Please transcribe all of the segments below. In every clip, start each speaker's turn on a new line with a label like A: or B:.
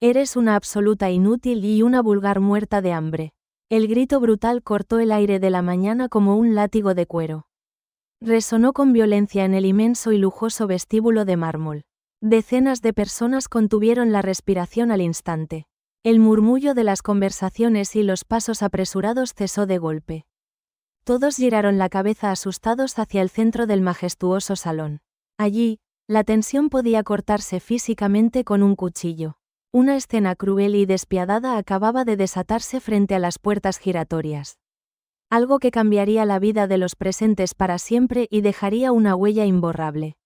A: Eres una absoluta inútil y una vulgar muerta de hambre. El grito brutal cortó el aire de la mañana como un látigo de cuero. Resonó con violencia en el inmenso y lujoso vestíbulo de mármol. Decenas de personas contuvieron la respiración al instante. El murmullo de las conversaciones y los pasos apresurados cesó de golpe. Todos giraron la cabeza asustados hacia el centro del majestuoso salón. Allí, la tensión podía cortarse físicamente con un cuchillo. Una escena cruel y despiadada acababa de desatarse frente a las puertas giratorias. Algo que cambiaría la vida de los presentes para siempre y dejaría una huella imborrable.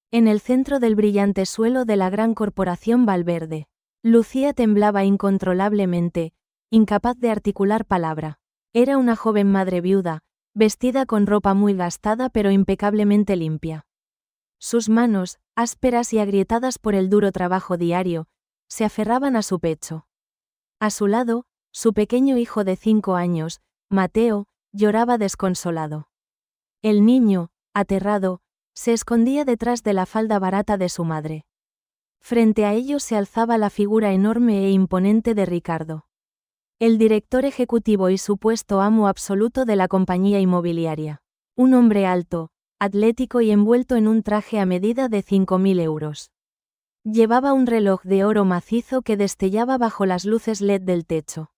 A: En el centro del brillante suelo de la gran corporación Valverde, Lucía temblaba incontrolablemente, incapaz de articular palabra. Era una joven madre viuda, vestida con ropa muy gastada pero impecablemente limpia. Sus manos, ásperas y agrietadas por el duro trabajo diario, se aferraban a su pecho. A su lado, su pequeño hijo de 5 años, Mateo, lloraba desconsolado. El niño, aterrado, se escondía detrás de la falda barata de su madre. Frente a ellos se alzaba la figura enorme e imponente de Ricardo. El director ejecutivo y supuesto amo absoluto de la compañía inmobiliaria. Un hombre alto, atlético y envuelto en un traje a medida de 5.000 euros. Llevaba un reloj de oro macizo que destellaba bajo las luces LED del techo.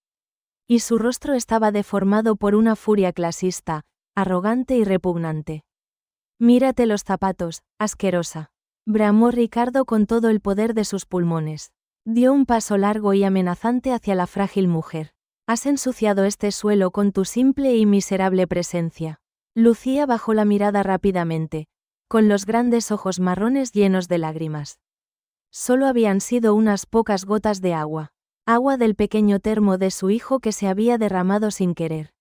A: Y su rostro estaba deformado por una furia clasista, arrogante y repugnante. «Mírate los zapatos, asquerosa», bramó Ricardo con todo el poder de sus pulmones. Dio un paso largo y amenazante hacia la frágil mujer. «Has ensuciado este suelo con tu simple y miserable presencia». Lucía bajó la mirada rápidamente, con los grandes ojos marrones llenos de lágrimas. Solo habían sido unas pocas gotas de agua. Agua del pequeño termo de su hijo que se había derramado sin querer.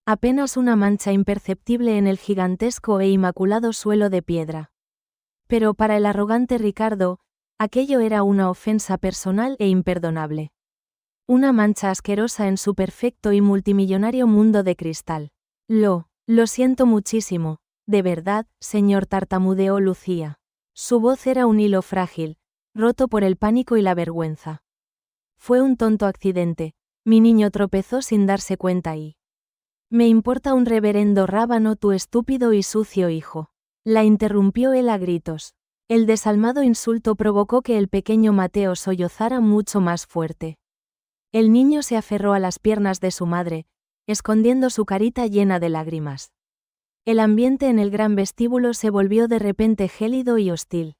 A: Apenas una mancha imperceptible en el gigantesco e inmaculado suelo de piedra. Pero para el arrogante Ricardo, aquello era una ofensa personal e imperdonable. Una mancha asquerosa en su perfecto y multimillonario mundo de cristal. Lo siento muchísimo, de verdad, señor, tartamudeó Lucía. Su voz era un hilo frágil, roto por el pánico y la vergüenza. Fue un tonto accidente, mi niño tropezó sin darse cuenta y... Me importa un reverendo rábano tu estúpido y sucio hijo. La interrumpió él a gritos. El desalmado insulto provocó que el pequeño Mateo sollozara mucho más fuerte. El niño se aferró a las piernas de su madre, escondiendo su carita llena de lágrimas. El ambiente en el gran vestíbulo se volvió de repente gélido y hostil.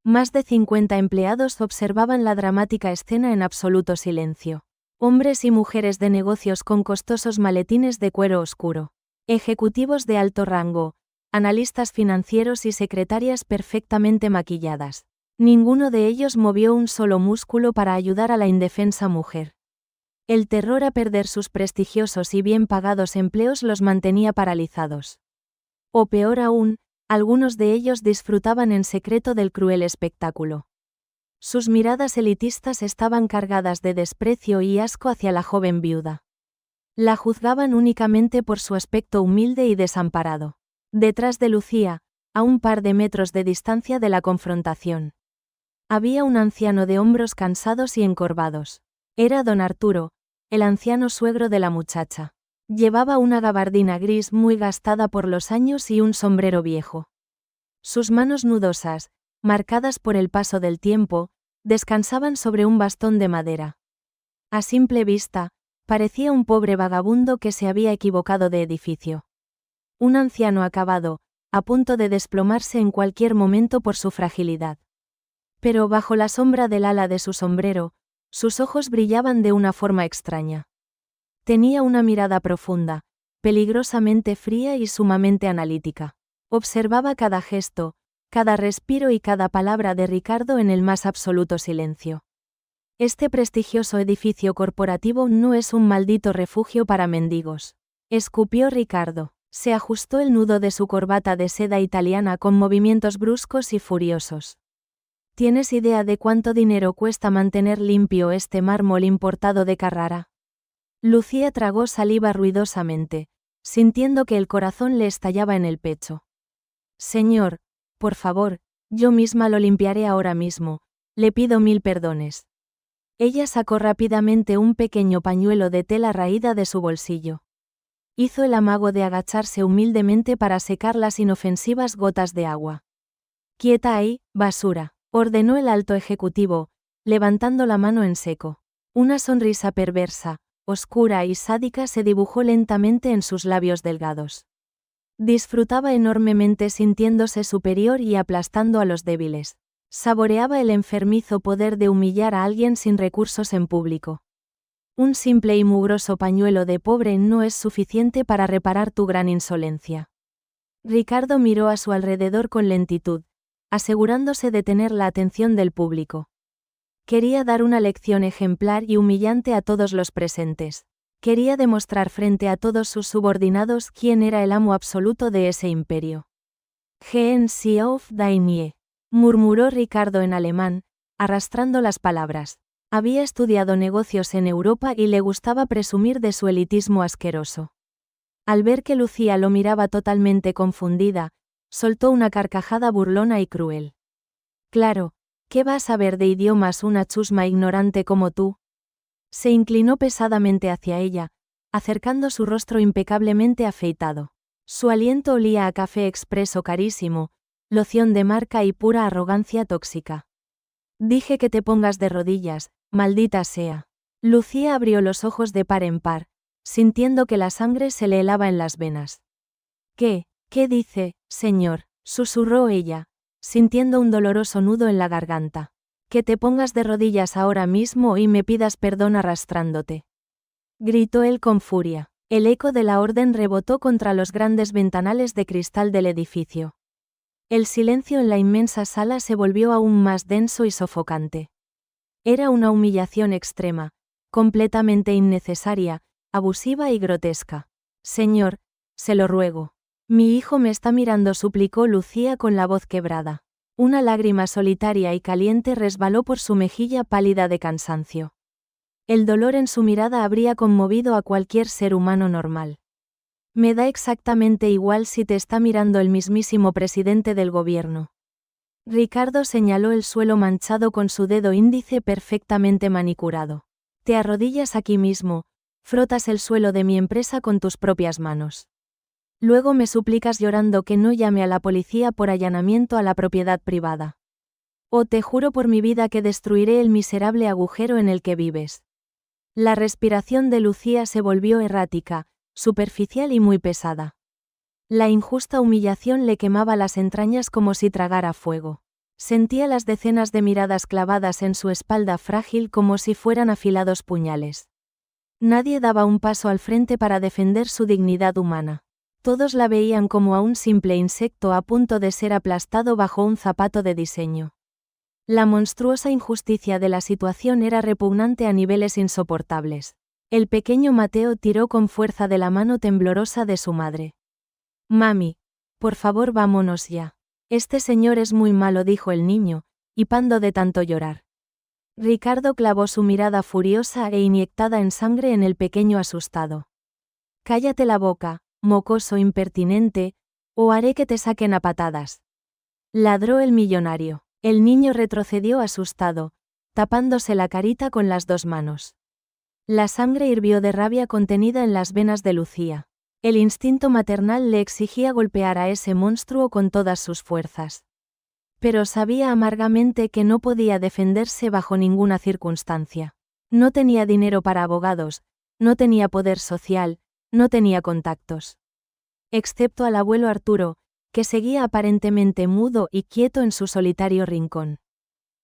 A: Más de 50 empleados observaban la dramática escena en absoluto silencio. Hombres y mujeres de negocios con costosos maletines de cuero oscuro. Ejecutivos de alto rango, analistas financieros y secretarias perfectamente maquilladas. Ninguno de ellos movió un solo músculo para ayudar a la indefensa mujer. El terror a perder sus prestigiosos y bien pagados empleos los mantenía paralizados. O peor aún, algunos de ellos disfrutaban en secreto del cruel espectáculo. Sus miradas elitistas estaban cargadas de desprecio y asco hacia la joven viuda. La juzgaban únicamente por su aspecto humilde y desamparado. Detrás de Lucía, a un par de metros de distancia de la confrontación, había un anciano de hombros cansados y encorvados. Era don Arturo, el anciano suegro de la muchacha. Llevaba una gabardina gris muy gastada por los años y un sombrero viejo. Sus manos nudosas, marcadas por el paso del tiempo, descansaban sobre un bastón de madera. A simple vista, parecía un pobre vagabundo que se había equivocado de edificio. Un anciano acabado, a punto de desplomarse en cualquier momento por su fragilidad. Pero bajo la sombra del ala de su sombrero, sus ojos brillaban de una forma extraña. Tenía una mirada profunda, peligrosamente fría y sumamente analítica. Observaba cada gesto, cada respiro y cada palabra de Ricardo en el más absoluto silencio. Este prestigioso edificio corporativo no es un maldito refugio para mendigos. Escupió Ricardo. Se ajustó el nudo de su corbata de seda italiana con movimientos bruscos y furiosos. ¿Tienes idea de cuánto dinero cuesta mantener limpio este mármol importado de Carrara? Lucía tragó saliva ruidosamente, sintiendo que el corazón le estallaba en el pecho. Señor, por favor, yo misma lo limpiaré ahora mismo, le pido 1000 perdones. Ella sacó rápidamente un pequeño pañuelo de tela raída de su bolsillo. Hizo el amago de agacharse humildemente para secar las inofensivas gotas de agua. «Quieta ahí, basura», ordenó el alto ejecutivo, levantando la mano en seco. Una sonrisa perversa, oscura y sádica se dibujó lentamente en sus labios delgados. Disfrutaba enormemente sintiéndose superior y aplastando a los débiles. Saboreaba el enfermizo poder de humillar a alguien sin recursos en público. Un simple y mugroso pañuelo de pobre no es suficiente para reparar tu gran insolencia. Ricardo miró a su alrededor con lentitud, asegurándose de tener la atención del público. Quería dar una lección ejemplar y humillante a todos los presentes. Quería demostrar frente a todos sus subordinados quién era el amo absoluto de ese imperio. «Gen of Dainie», murmuró Ricardo en alemán, arrastrando las palabras. Había estudiado negocios en Europa y le gustaba presumir de su elitismo asqueroso. Al ver que Lucía lo miraba totalmente confundida, soltó una carcajada burlona y cruel. «Claro, ¿qué va a saber de idiomas una chusma ignorante como tú?». Se inclinó pesadamente hacia ella, acercando su rostro impecablemente afeitado. Su aliento olía a café expreso carísimo, loción de marca y pura arrogancia tóxica. «Dije que te pongas de rodillas, maldita sea». Lucía abrió los ojos de par en par, sintiendo que la sangre se le helaba en las venas. «¿Qué dice, señor?», susurró ella, sintiendo un doloroso nudo en la garganta. «Que te pongas de rodillas ahora mismo y me pidas perdón arrastrándote», gritó él con furia. El eco de la orden rebotó contra los grandes ventanales de cristal del edificio. El silencio en la inmensa sala se volvió aún más denso y sofocante. Era una humillación extrema, completamente innecesaria, abusiva y grotesca. «Señor, se lo ruego. Mi hijo me está mirando», suplicó Lucía con la voz quebrada. Una lágrima solitaria y caliente resbaló por su mejilla pálida de cansancio. El dolor en su mirada habría conmovido a cualquier ser humano normal. «Me da exactamente igual si te está mirando el mismísimo presidente del gobierno». Ricardo señaló el suelo manchado con su dedo índice perfectamente manicurado. «Te arrodillas aquí mismo, frotas el suelo de mi empresa con tus propias manos. Luego me suplicas llorando que no llame a la policía por allanamiento a la propiedad privada. O te juro por mi vida que destruiré el miserable agujero en el que vives». La respiración de Lucía se volvió errática, superficial y muy pesada. La injusta humillación le quemaba las entrañas como si tragara fuego. Sentía las decenas de miradas clavadas en su espalda frágil como si fueran afilados puñales. Nadie daba un paso al frente para defender su dignidad humana. Todos la veían como a un simple insecto a punto de ser aplastado bajo un zapato de diseño. La monstruosa injusticia de la situación era repugnante a niveles insoportables. El pequeño Mateo tiró con fuerza de la mano temblorosa de su madre. «Mami, por favor, vámonos ya. Este señor es muy malo», dijo el niño, hipando de tanto llorar. Ricardo clavó su mirada furiosa e inyectada en sangre en el pequeño asustado. «Cállate la boca, mocoso impertinente, o haré que te saquen a patadas», ladró el millonario. El niño retrocedió asustado, tapándose la carita con las dos manos. La sangre hirvió de rabia contenida en las venas de Lucía. El instinto maternal le exigía golpear a ese monstruo con todas sus fuerzas. Pero sabía amargamente que no podía defenderse bajo ninguna circunstancia. No tenía dinero para abogados, no tenía poder social, no tenía contactos. Excepto al abuelo Arturo, que seguía aparentemente mudo y quieto en su solitario rincón.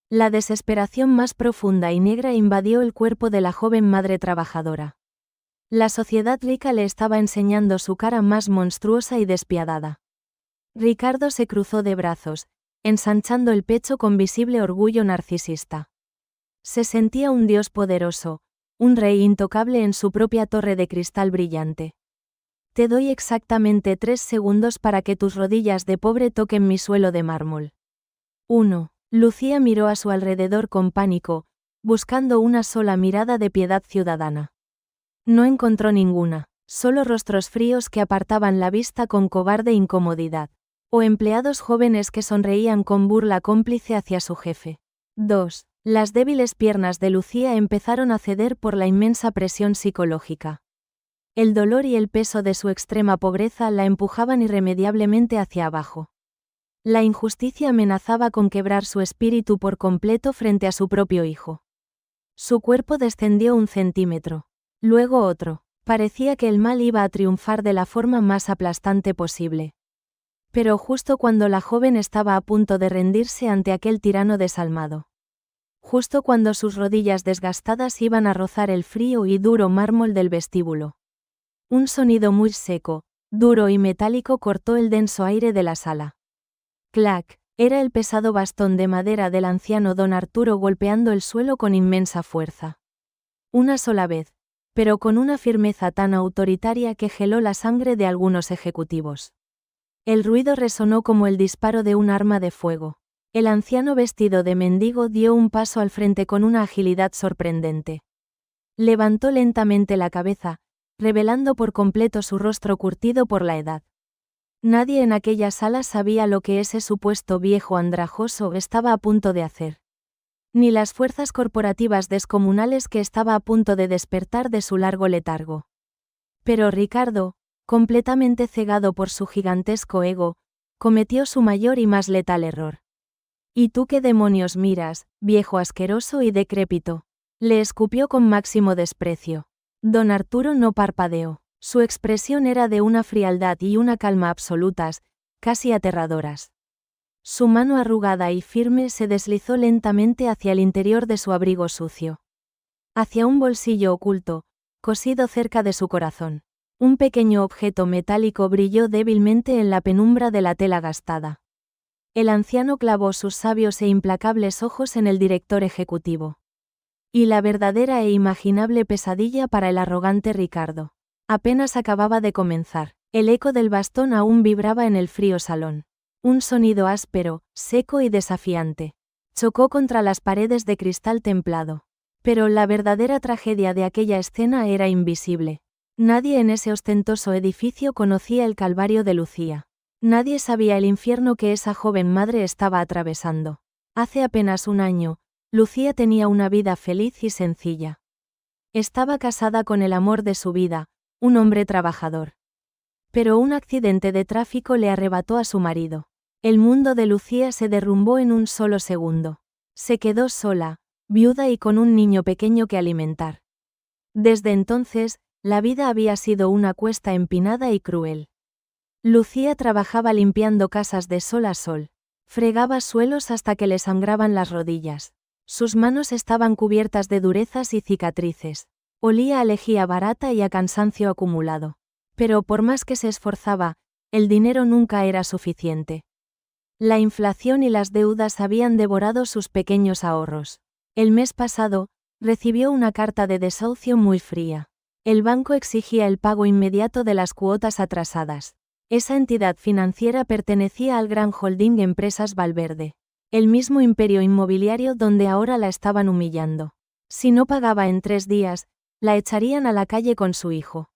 A: La desesperación más profunda y negra invadió el cuerpo de la joven madre trabajadora. La sociedad rica le estaba enseñando su cara más monstruosa y despiadada. Ricardo se cruzó de brazos, ensanchando el pecho con visible orgullo narcisista. Se sentía un dios poderoso, un rey intocable en su propia torre de cristal brillante. «Te doy exactamente 3 segundos para que tus rodillas de pobre toquen mi suelo de mármol». 1. Lucía miró a su alrededor con pánico, buscando una sola mirada de piedad ciudadana. No encontró ninguna, solo rostros fríos que apartaban la vista con cobarde incomodidad. O empleados jóvenes que sonreían con burla cómplice hacia su jefe. 2. Las débiles piernas de Lucía empezaron a ceder por la inmensa presión psicológica. El dolor y el peso de su extrema pobreza la empujaban irremediablemente hacia abajo. La injusticia amenazaba con quebrar su espíritu por completo frente a su propio hijo. Su cuerpo descendió 1 centímetro. Luego otro. Parecía que el mal iba a triunfar de la forma más aplastante posible. Pero justo cuando la joven estaba a punto de rendirse ante aquel tirano desalmado. Justo cuando sus rodillas desgastadas iban a rozar el frío y duro mármol del vestíbulo. Un sonido muy seco, duro y metálico cortó el denso aire de la sala. Clac, era el pesado bastón de madera del anciano don Arturo golpeando el suelo con inmensa fuerza. Una sola vez, pero con una firmeza tan autoritaria que geló la sangre de algunos ejecutivos. El ruido resonó como el disparo de un arma de fuego. El anciano vestido de mendigo dio un paso al frente con una agilidad sorprendente. Levantó lentamente la cabeza, revelando por completo su rostro curtido por la edad. Nadie en aquella sala sabía lo que ese supuesto viejo andrajoso estaba a punto de hacer. Ni las fuerzas corporativas descomunales que estaba a punto de despertar de su largo letargo. Pero Ricardo, completamente cegado por su gigantesco ego, cometió su mayor y más letal error. ¿Y tú qué demonios miras, viejo asqueroso y decrépito? Le escupió con máximo desprecio. Don Arturo no parpadeó. Su expresión era de una frialdad y una calma absolutas, casi aterradoras. Su mano arrugada y firme se deslizó lentamente hacia el interior de su abrigo sucio. Hacia un bolsillo oculto, cosido cerca de su corazón. Un pequeño objeto metálico brilló débilmente en la penumbra de la tela gastada. El anciano clavó sus sabios e implacables ojos en el director ejecutivo. Y la verdadera e imaginable pesadilla para el arrogante Ricardo. Apenas acababa de comenzar. El eco del bastón aún vibraba en el frío salón. Un sonido áspero, seco y desafiante. Chocó contra las paredes de cristal templado. Pero la verdadera tragedia de aquella escena era invisible. Nadie en ese ostentoso edificio conocía el calvario de Lucía. Nadie sabía el infierno que esa joven madre estaba atravesando. Hace apenas un año, Lucía tenía una vida feliz y sencilla. Estaba casada con el amor de su vida, un hombre trabajador. Pero un accidente de tráfico le arrebató a su marido. El mundo de Lucía se derrumbó en un solo segundo. Se quedó sola, viuda y con un niño pequeño que alimentar. Desde entonces, la vida había sido una cuesta empinada y cruel. Lucía trabajaba limpiando casas de sol a sol. Fregaba suelos hasta que le sangraban las rodillas. Sus manos estaban cubiertas de durezas y cicatrices. Olía a lejía barata y a cansancio acumulado. Pero por más que se esforzaba, el dinero nunca era suficiente. La inflación y las deudas habían devorado sus pequeños ahorros. El mes pasado, recibió una carta de desahucio muy fría. El banco exigía el pago inmediato de las cuotas atrasadas. Esa entidad financiera pertenecía al gran holding Empresas Valverde. El mismo imperio inmobiliario donde ahora la estaban humillando. Si no pagaba en 3 días, la echarían a la calle con su hijo.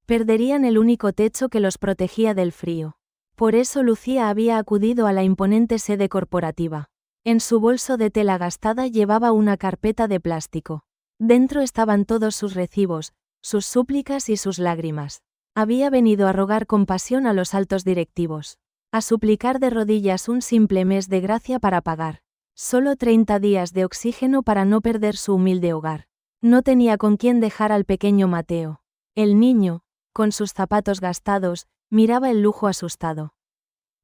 A: Perderían el único techo que los protegía del frío. Por eso Lucía había acudido a la imponente sede corporativa. En su bolso de tela gastada llevaba una carpeta de plástico. Dentro estaban todos sus recibos, sus súplicas y sus lágrimas. Había venido a rogar compasión a los altos directivos. A suplicar de rodillas un simple mes de gracia para pagar. Solo 30 días de oxígeno para no perder su humilde hogar. No tenía con quién dejar al pequeño Mateo. El niño, con sus zapatos gastados, miraba el lujo asustado.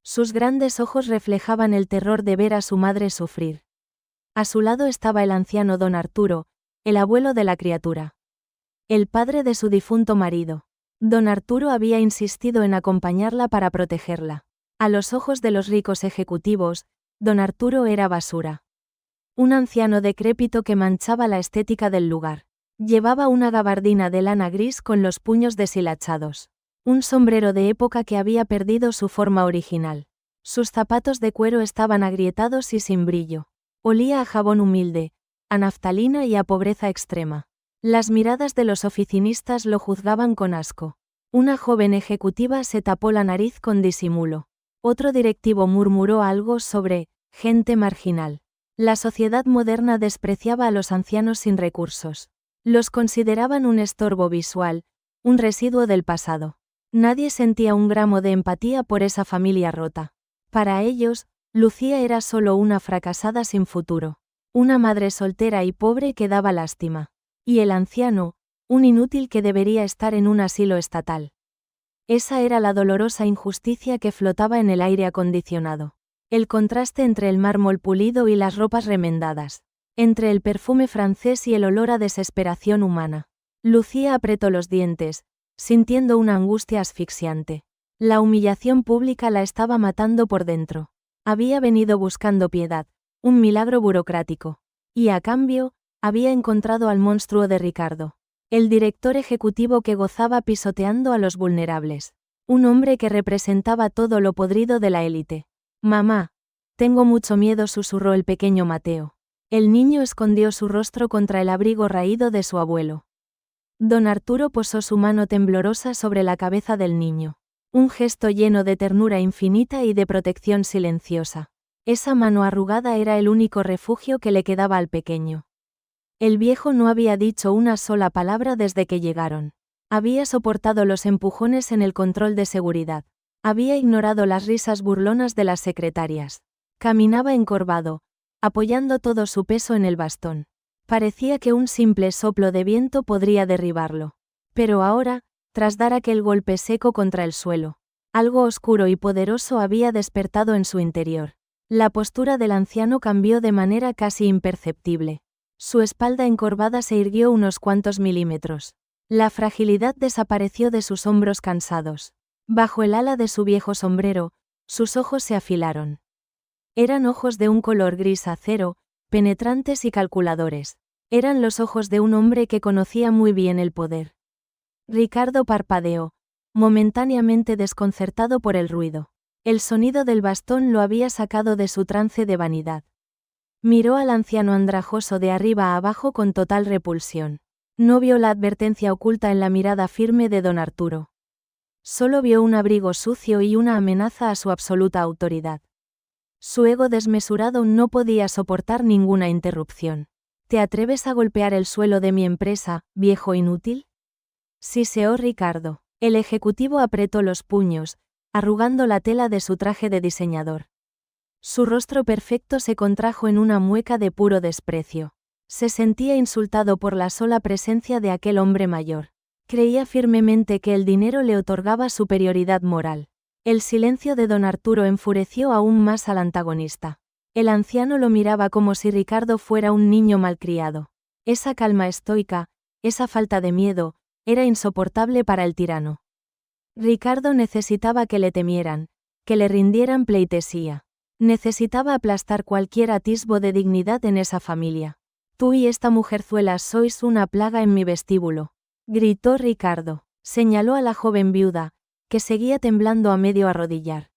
A: Sus grandes ojos reflejaban el terror de ver a su madre sufrir. A su lado estaba el anciano don Arturo, el abuelo de la criatura. El padre de su difunto marido. Don Arturo había insistido en acompañarla para protegerla. A los ojos de los ricos ejecutivos, don Arturo era basura. Un anciano decrépito que manchaba la estética del lugar. Llevaba una gabardina de lana gris con los puños deshilachados. Un sombrero de época que había perdido su forma original. Sus zapatos de cuero estaban agrietados y sin brillo. Olía a jabón humilde, a naftalina y a pobreza extrema. Las miradas de los oficinistas lo juzgaban con asco. Una joven ejecutiva se tapó la nariz con disimulo. Otro directivo murmuró algo sobre gente marginal. La sociedad moderna despreciaba a los ancianos sin recursos. Los consideraban un estorbo visual, un residuo del pasado. Nadie sentía un gramo de empatía por esa familia rota. Para ellos, Lucía era solo una fracasada sin futuro. Una madre soltera y pobre que daba lástima. Y el anciano, un inútil que debería estar en un asilo estatal. Esa era la dolorosa injusticia que flotaba en el aire acondicionado. El contraste entre el mármol pulido y las ropas remendadas. Entre el perfume francés y el olor a desesperación humana. Lucía apretó los dientes, sintiendo una angustia asfixiante. La humillación pública la estaba matando por dentro. Había venido buscando piedad, un milagro burocrático. Y a cambio, había encontrado al monstruo de Ricardo. El director ejecutivo que gozaba pisoteando a los vulnerables. Un hombre que representaba todo lo podrido de la élite. Mamá. Tengo mucho miedo, susurró el pequeño Mateo. El niño escondió su rostro contra el abrigo raído de su abuelo. Don Arturo posó su mano temblorosa sobre la cabeza del niño. Un gesto lleno de ternura infinita y de protección silenciosa. Esa mano arrugada era el único refugio que le quedaba al pequeño. El viejo no había dicho una sola palabra desde que llegaron. Había soportado los empujones en el control de seguridad. Había ignorado las risas burlonas de las secretarias. Caminaba encorvado, apoyando todo su peso en el bastón. Parecía que un simple soplo de viento podría derribarlo. Pero ahora, tras dar aquel golpe seco contra el suelo, algo oscuro y poderoso había despertado en su interior. La postura del anciano cambió de manera casi imperceptible. Su espalda encorvada se irguió unos cuantos milímetros. La fragilidad desapareció de sus hombros cansados. Bajo el ala de su viejo sombrero, sus ojos se afilaron. Eran ojos de un color gris acero, penetrantes y calculadores. Eran los ojos de un hombre que conocía muy bien el poder. Ricardo parpadeó, momentáneamente desconcertado por el ruido. El sonido del bastón lo había sacado de su trance de vanidad. Miró al anciano andrajoso de arriba a abajo con total repulsión. No vio la advertencia oculta en la mirada firme de don Arturo. Solo vio un abrigo sucio y una amenaza a su absoluta autoridad. Su ego desmesurado no podía soportar ninguna interrupción. ¿Te atreves a golpear el suelo de mi empresa, viejo inútil? Siseó Ricardo. El ejecutivo apretó los puños, arrugando la tela de su traje de diseñador. Su rostro perfecto se contrajo en una mueca de puro desprecio. Se sentía insultado por la sola presencia de aquel hombre mayor. Creía firmemente que el dinero le otorgaba superioridad moral. El silencio de don Arturo enfureció aún más al antagonista. El anciano lo miraba como si Ricardo fuera un niño malcriado. Esa calma estoica, esa falta de miedo, era insoportable para el tirano. Ricardo necesitaba que le temieran, que le rindieran pleitesía. Necesitaba aplastar cualquier atisbo de dignidad en esa familia. Tú y esta mujerzuela sois una plaga en mi vestíbulo, gritó Ricardo. Señaló a la joven viuda, que seguía temblando a medio arrodillar.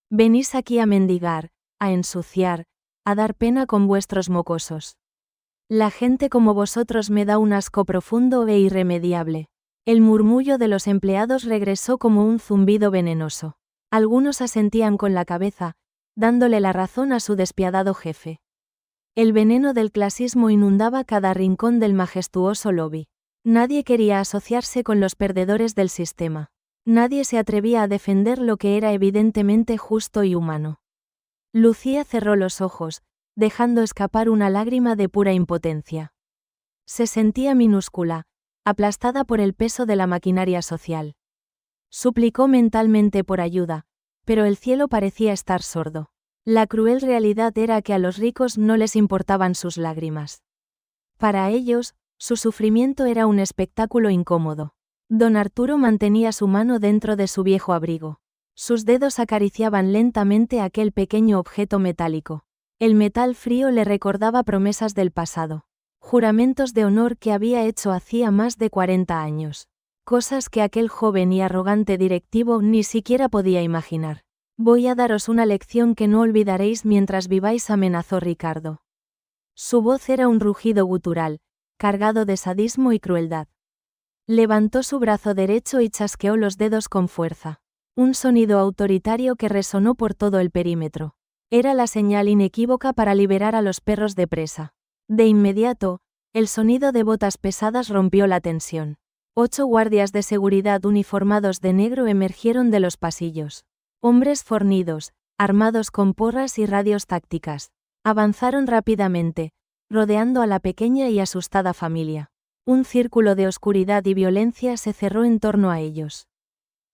A: Venís aquí a mendigar, a ensuciar, a dar pena con vuestros mocosos. La gente como vosotros me da un asco profundo e irremediable. El murmullo de los empleados regresó como un zumbido venenoso. Algunos asentían con la cabeza, dándole la razón a su despiadado jefe. El veneno del clasismo inundaba cada rincón del majestuoso lobby. Nadie quería asociarse con los perdedores del sistema. Nadie se atrevía a defender lo que era evidentemente justo y humano. Lucía cerró los ojos, dejando escapar una lágrima de pura impotencia. Se sentía minúscula, aplastada por el peso de la maquinaria social. Suplicó mentalmente por ayuda, pero el cielo parecía estar sordo. La cruel realidad era que a los ricos no les importaban sus lágrimas. Para ellos, su sufrimiento era un espectáculo incómodo. Don Arturo mantenía su mano dentro de su viejo abrigo. Sus dedos acariciaban lentamente aquel pequeño objeto metálico. El metal frío le recordaba promesas del pasado. Juramentos de honor que había hecho hacía más de 40 años. Cosas que aquel joven y arrogante directivo ni siquiera podía imaginar. Voy a daros una lección que no olvidaréis mientras viváis, amenazó Ricardo. Su voz era un rugido gutural, cargado de sadismo y crueldad. Levantó su brazo derecho y chasqueó los dedos con fuerza. Un sonido autoritario que resonó por todo el perímetro. Era la señal inequívoca para liberar a los perros de presa. De inmediato, el sonido de botas pesadas rompió la tensión. 8 guardias de seguridad uniformados de negro emergieron de los pasillos. Hombres fornidos, armados con porras y radios tácticas. Avanzaron rápidamente, rodeando a la pequeña y asustada familia. Un círculo de oscuridad y violencia se cerró en torno a ellos.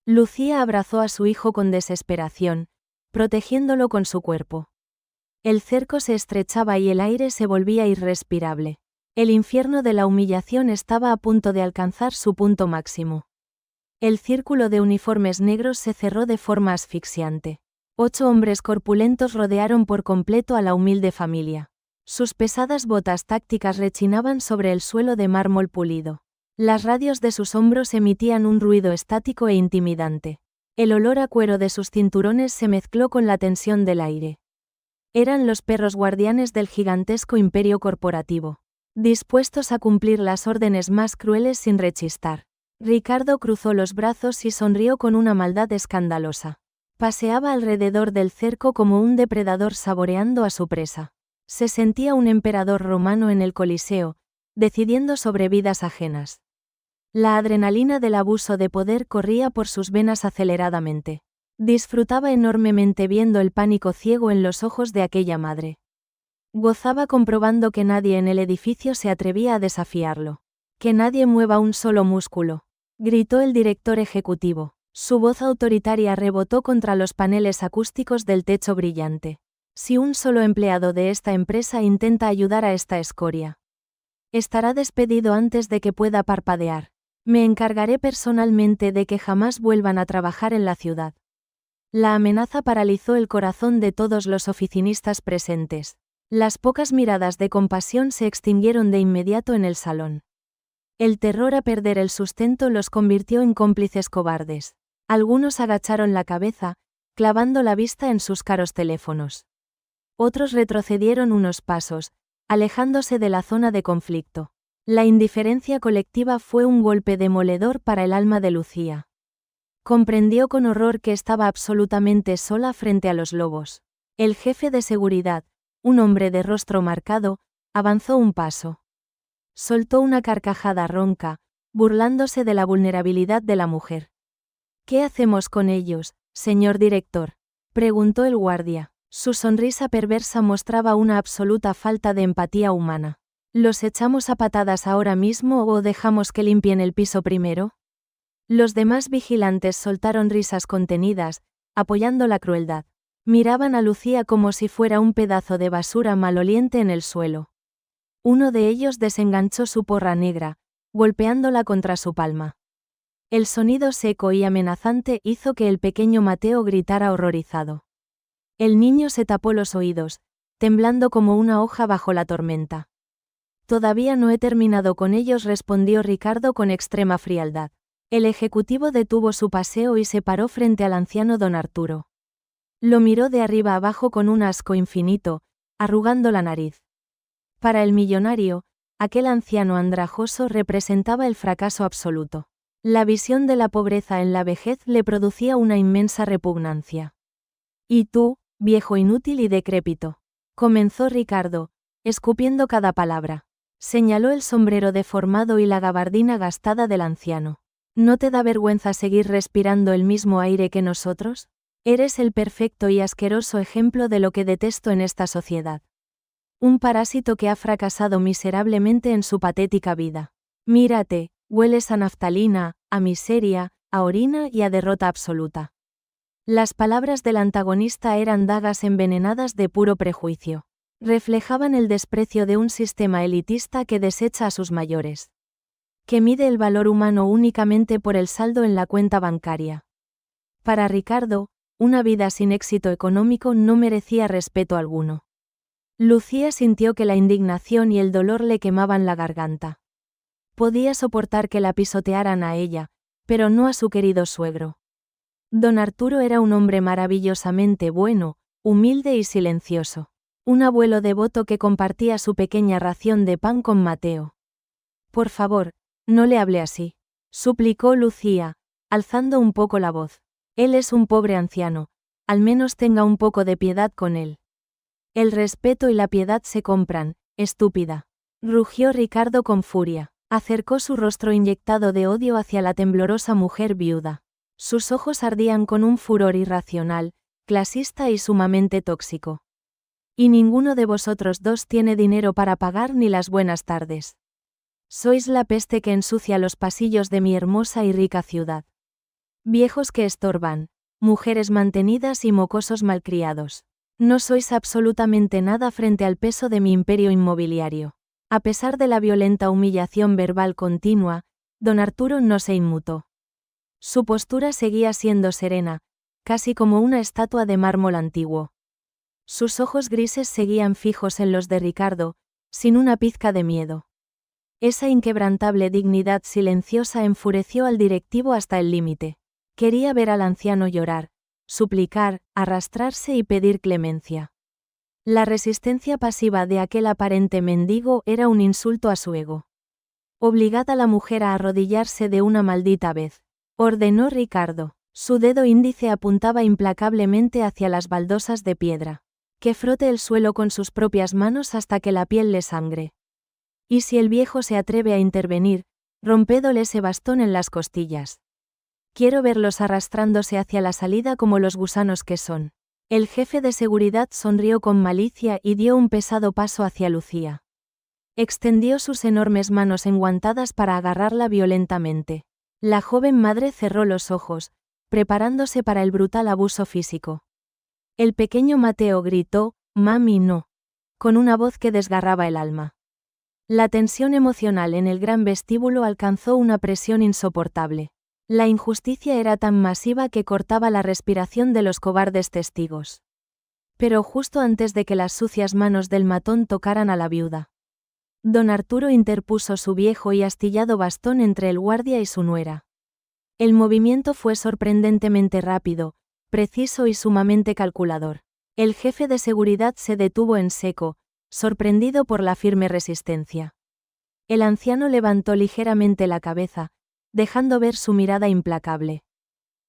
A: Lucía abrazó a su hijo con desesperación, protegiéndolo con su cuerpo. El cerco se estrechaba y el aire se volvía irrespirable. El infierno de la humillación estaba a punto de alcanzar su punto máximo. El círculo de uniformes negros se cerró de forma asfixiante. 8 hombres corpulentos rodearon por completo a la humilde familia. Sus pesadas botas tácticas rechinaban sobre el suelo de mármol pulido. Las radios de sus hombros emitían un ruido estático e intimidante. El olor a cuero de sus cinturones se mezcló con la tensión del aire. Eran los perros guardianes del gigantesco imperio corporativo, dispuestos a cumplir las órdenes más crueles sin rechistar. Ricardo cruzó los brazos y sonrió con una maldad escandalosa. Paseaba alrededor del cerco como un depredador saboreando a su presa. Se sentía un emperador romano en el Coliseo, decidiendo sobre vidas ajenas. La adrenalina del abuso de poder corría por sus venas aceleradamente. Disfrutaba enormemente viendo el pánico ciego en los ojos de aquella madre. Gozaba comprobando que nadie en el edificio se atrevía a desafiarlo. Que nadie mueva un solo músculo, gritó el director ejecutivo. Su voz autoritaria rebotó contra los paneles acústicos del techo brillante. Si un solo empleado de esta empresa intenta ayudar a esta escoria, estará despedido antes de que pueda parpadear. Me encargaré personalmente de que jamás vuelvan a trabajar en la ciudad. La amenaza paralizó el corazón de todos los oficinistas presentes. Las pocas miradas de compasión se extinguieron de inmediato en el salón. El terror a perder el sustento los convirtió en cómplices cobardes. Algunos agacharon la cabeza, clavando la vista en sus caros teléfonos. Otros retrocedieron unos pasos, alejándose de la zona de conflicto. La indiferencia colectiva fue un golpe demoledor para el alma de Lucía. Comprendió con horror que estaba absolutamente sola frente a los lobos. El jefe de seguridad, un hombre de rostro marcado, avanzó un paso. Soltó una carcajada ronca, burlándose de la vulnerabilidad de la mujer. ¿Qué hacemos con ellos, señor director?, preguntó el guardia. Su sonrisa perversa mostraba una absoluta falta de empatía humana. ¿Los echamos a patadas ahora mismo o dejamos que limpien el piso primero? Los demás vigilantes soltaron risas contenidas, apoyando la crueldad. Miraban a Lucía como si fuera un pedazo de basura maloliente en el suelo. Uno de ellos desenganchó su porra negra, golpeándola contra su palma. El sonido seco y amenazante hizo que el pequeño Mateo gritara horrorizado. El niño se tapó los oídos, temblando como una hoja bajo la tormenta. Todavía no he terminado con ellos, respondió Ricardo con extrema frialdad. El ejecutivo detuvo su paseo y se paró frente al anciano don Arturo. Lo miró de arriba abajo con un asco infinito, arrugando la nariz. Para el millonario, aquel anciano andrajoso representaba el fracaso absoluto. La visión de la pobreza en la vejez le producía una inmensa repugnancia. «¿Y tú, viejo inútil y decrépito?», comenzó Ricardo, escupiendo cada palabra. Señaló el sombrero deformado y la gabardina gastada del anciano. ¿No te da vergüenza seguir respirando el mismo aire que nosotros? Eres el perfecto y asqueroso ejemplo de lo que detesto en esta sociedad. Un parásito que ha fracasado miserablemente en su patética vida. Mírate, hueles a naftalina, a miseria, a orina y a derrota absoluta. Las palabras del antagonista eran dagas envenenadas de puro prejuicio. Reflejaban el desprecio de un sistema elitista que desecha a sus mayores. Que mide el valor humano únicamente por el saldo en la cuenta bancaria. Para Ricardo, una vida sin éxito económico no merecía respeto alguno. Lucía sintió que la indignación y el dolor le quemaban la garganta. Podía soportar que la pisotearan a ella, pero no a su querido suegro. Don Arturo era un hombre maravillosamente bueno, humilde y silencioso. Un abuelo devoto que compartía su pequeña ración de pan con Mateo. Por favor, no le hable así, suplicó Lucía, alzando un poco la voz. Él es un pobre anciano, al menos tenga un poco de piedad con él. El respeto y la piedad se compran, estúpida. Rugió Ricardo con furia. Acercó su rostro inyectado de odio hacia la temblorosa mujer viuda. Sus ojos ardían con un furor irracional, clasista y sumamente tóxico. Y ninguno de vosotros dos tiene dinero para pagar ni las buenas tardes. Sois la peste que ensucia los pasillos de mi hermosa y rica ciudad. Viejos que estorban, mujeres mantenidas y mocosos malcriados. No sois absolutamente nada frente al peso de mi imperio inmobiliario. A pesar de la violenta humillación verbal continua, don Arturo no se inmutó. Su postura seguía siendo serena, casi como una estatua de mármol antiguo. Sus ojos grises seguían fijos en los de Ricardo, sin una pizca de miedo. Esa inquebrantable dignidad silenciosa enfureció al directivo hasta el límite. Quería ver al anciano llorar, suplicar, arrastrarse y pedir clemencia. La resistencia pasiva de aquel aparente mendigo era un insulto a su ego. Obligad a la mujer a arrodillarse de una maldita vez, ordenó Ricardo. Su dedo índice apuntaba implacablemente hacia las baldosas de piedra. Que frote el suelo con sus propias manos hasta que la piel le sangre. Y si el viejo se atreve a intervenir, rompédole ese bastón en las costillas. Quiero verlos arrastrándose hacia la salida como los gusanos que son. El jefe de seguridad sonrió con malicia y dio un pesado paso hacia Lucía. Extendió sus enormes manos enguantadas para agarrarla violentamente. La joven madre cerró los ojos, preparándose para el brutal abuso físico. El pequeño Mateo gritó, «Mami, no», con una voz que desgarraba el alma. La tensión emocional en el gran vestíbulo alcanzó una presión insoportable. La injusticia era tan masiva que cortaba la respiración de los cobardes testigos. Pero justo antes de que las sucias manos del matón tocaran a la viuda, don Arturo interpuso su viejo y astillado bastón entre el guardia y su nuera. El movimiento fue sorprendentemente rápido, preciso y sumamente calculador. El jefe de seguridad se detuvo en seco, sorprendido por la firme resistencia. El anciano levantó ligeramente la cabeza, dejando ver su mirada implacable.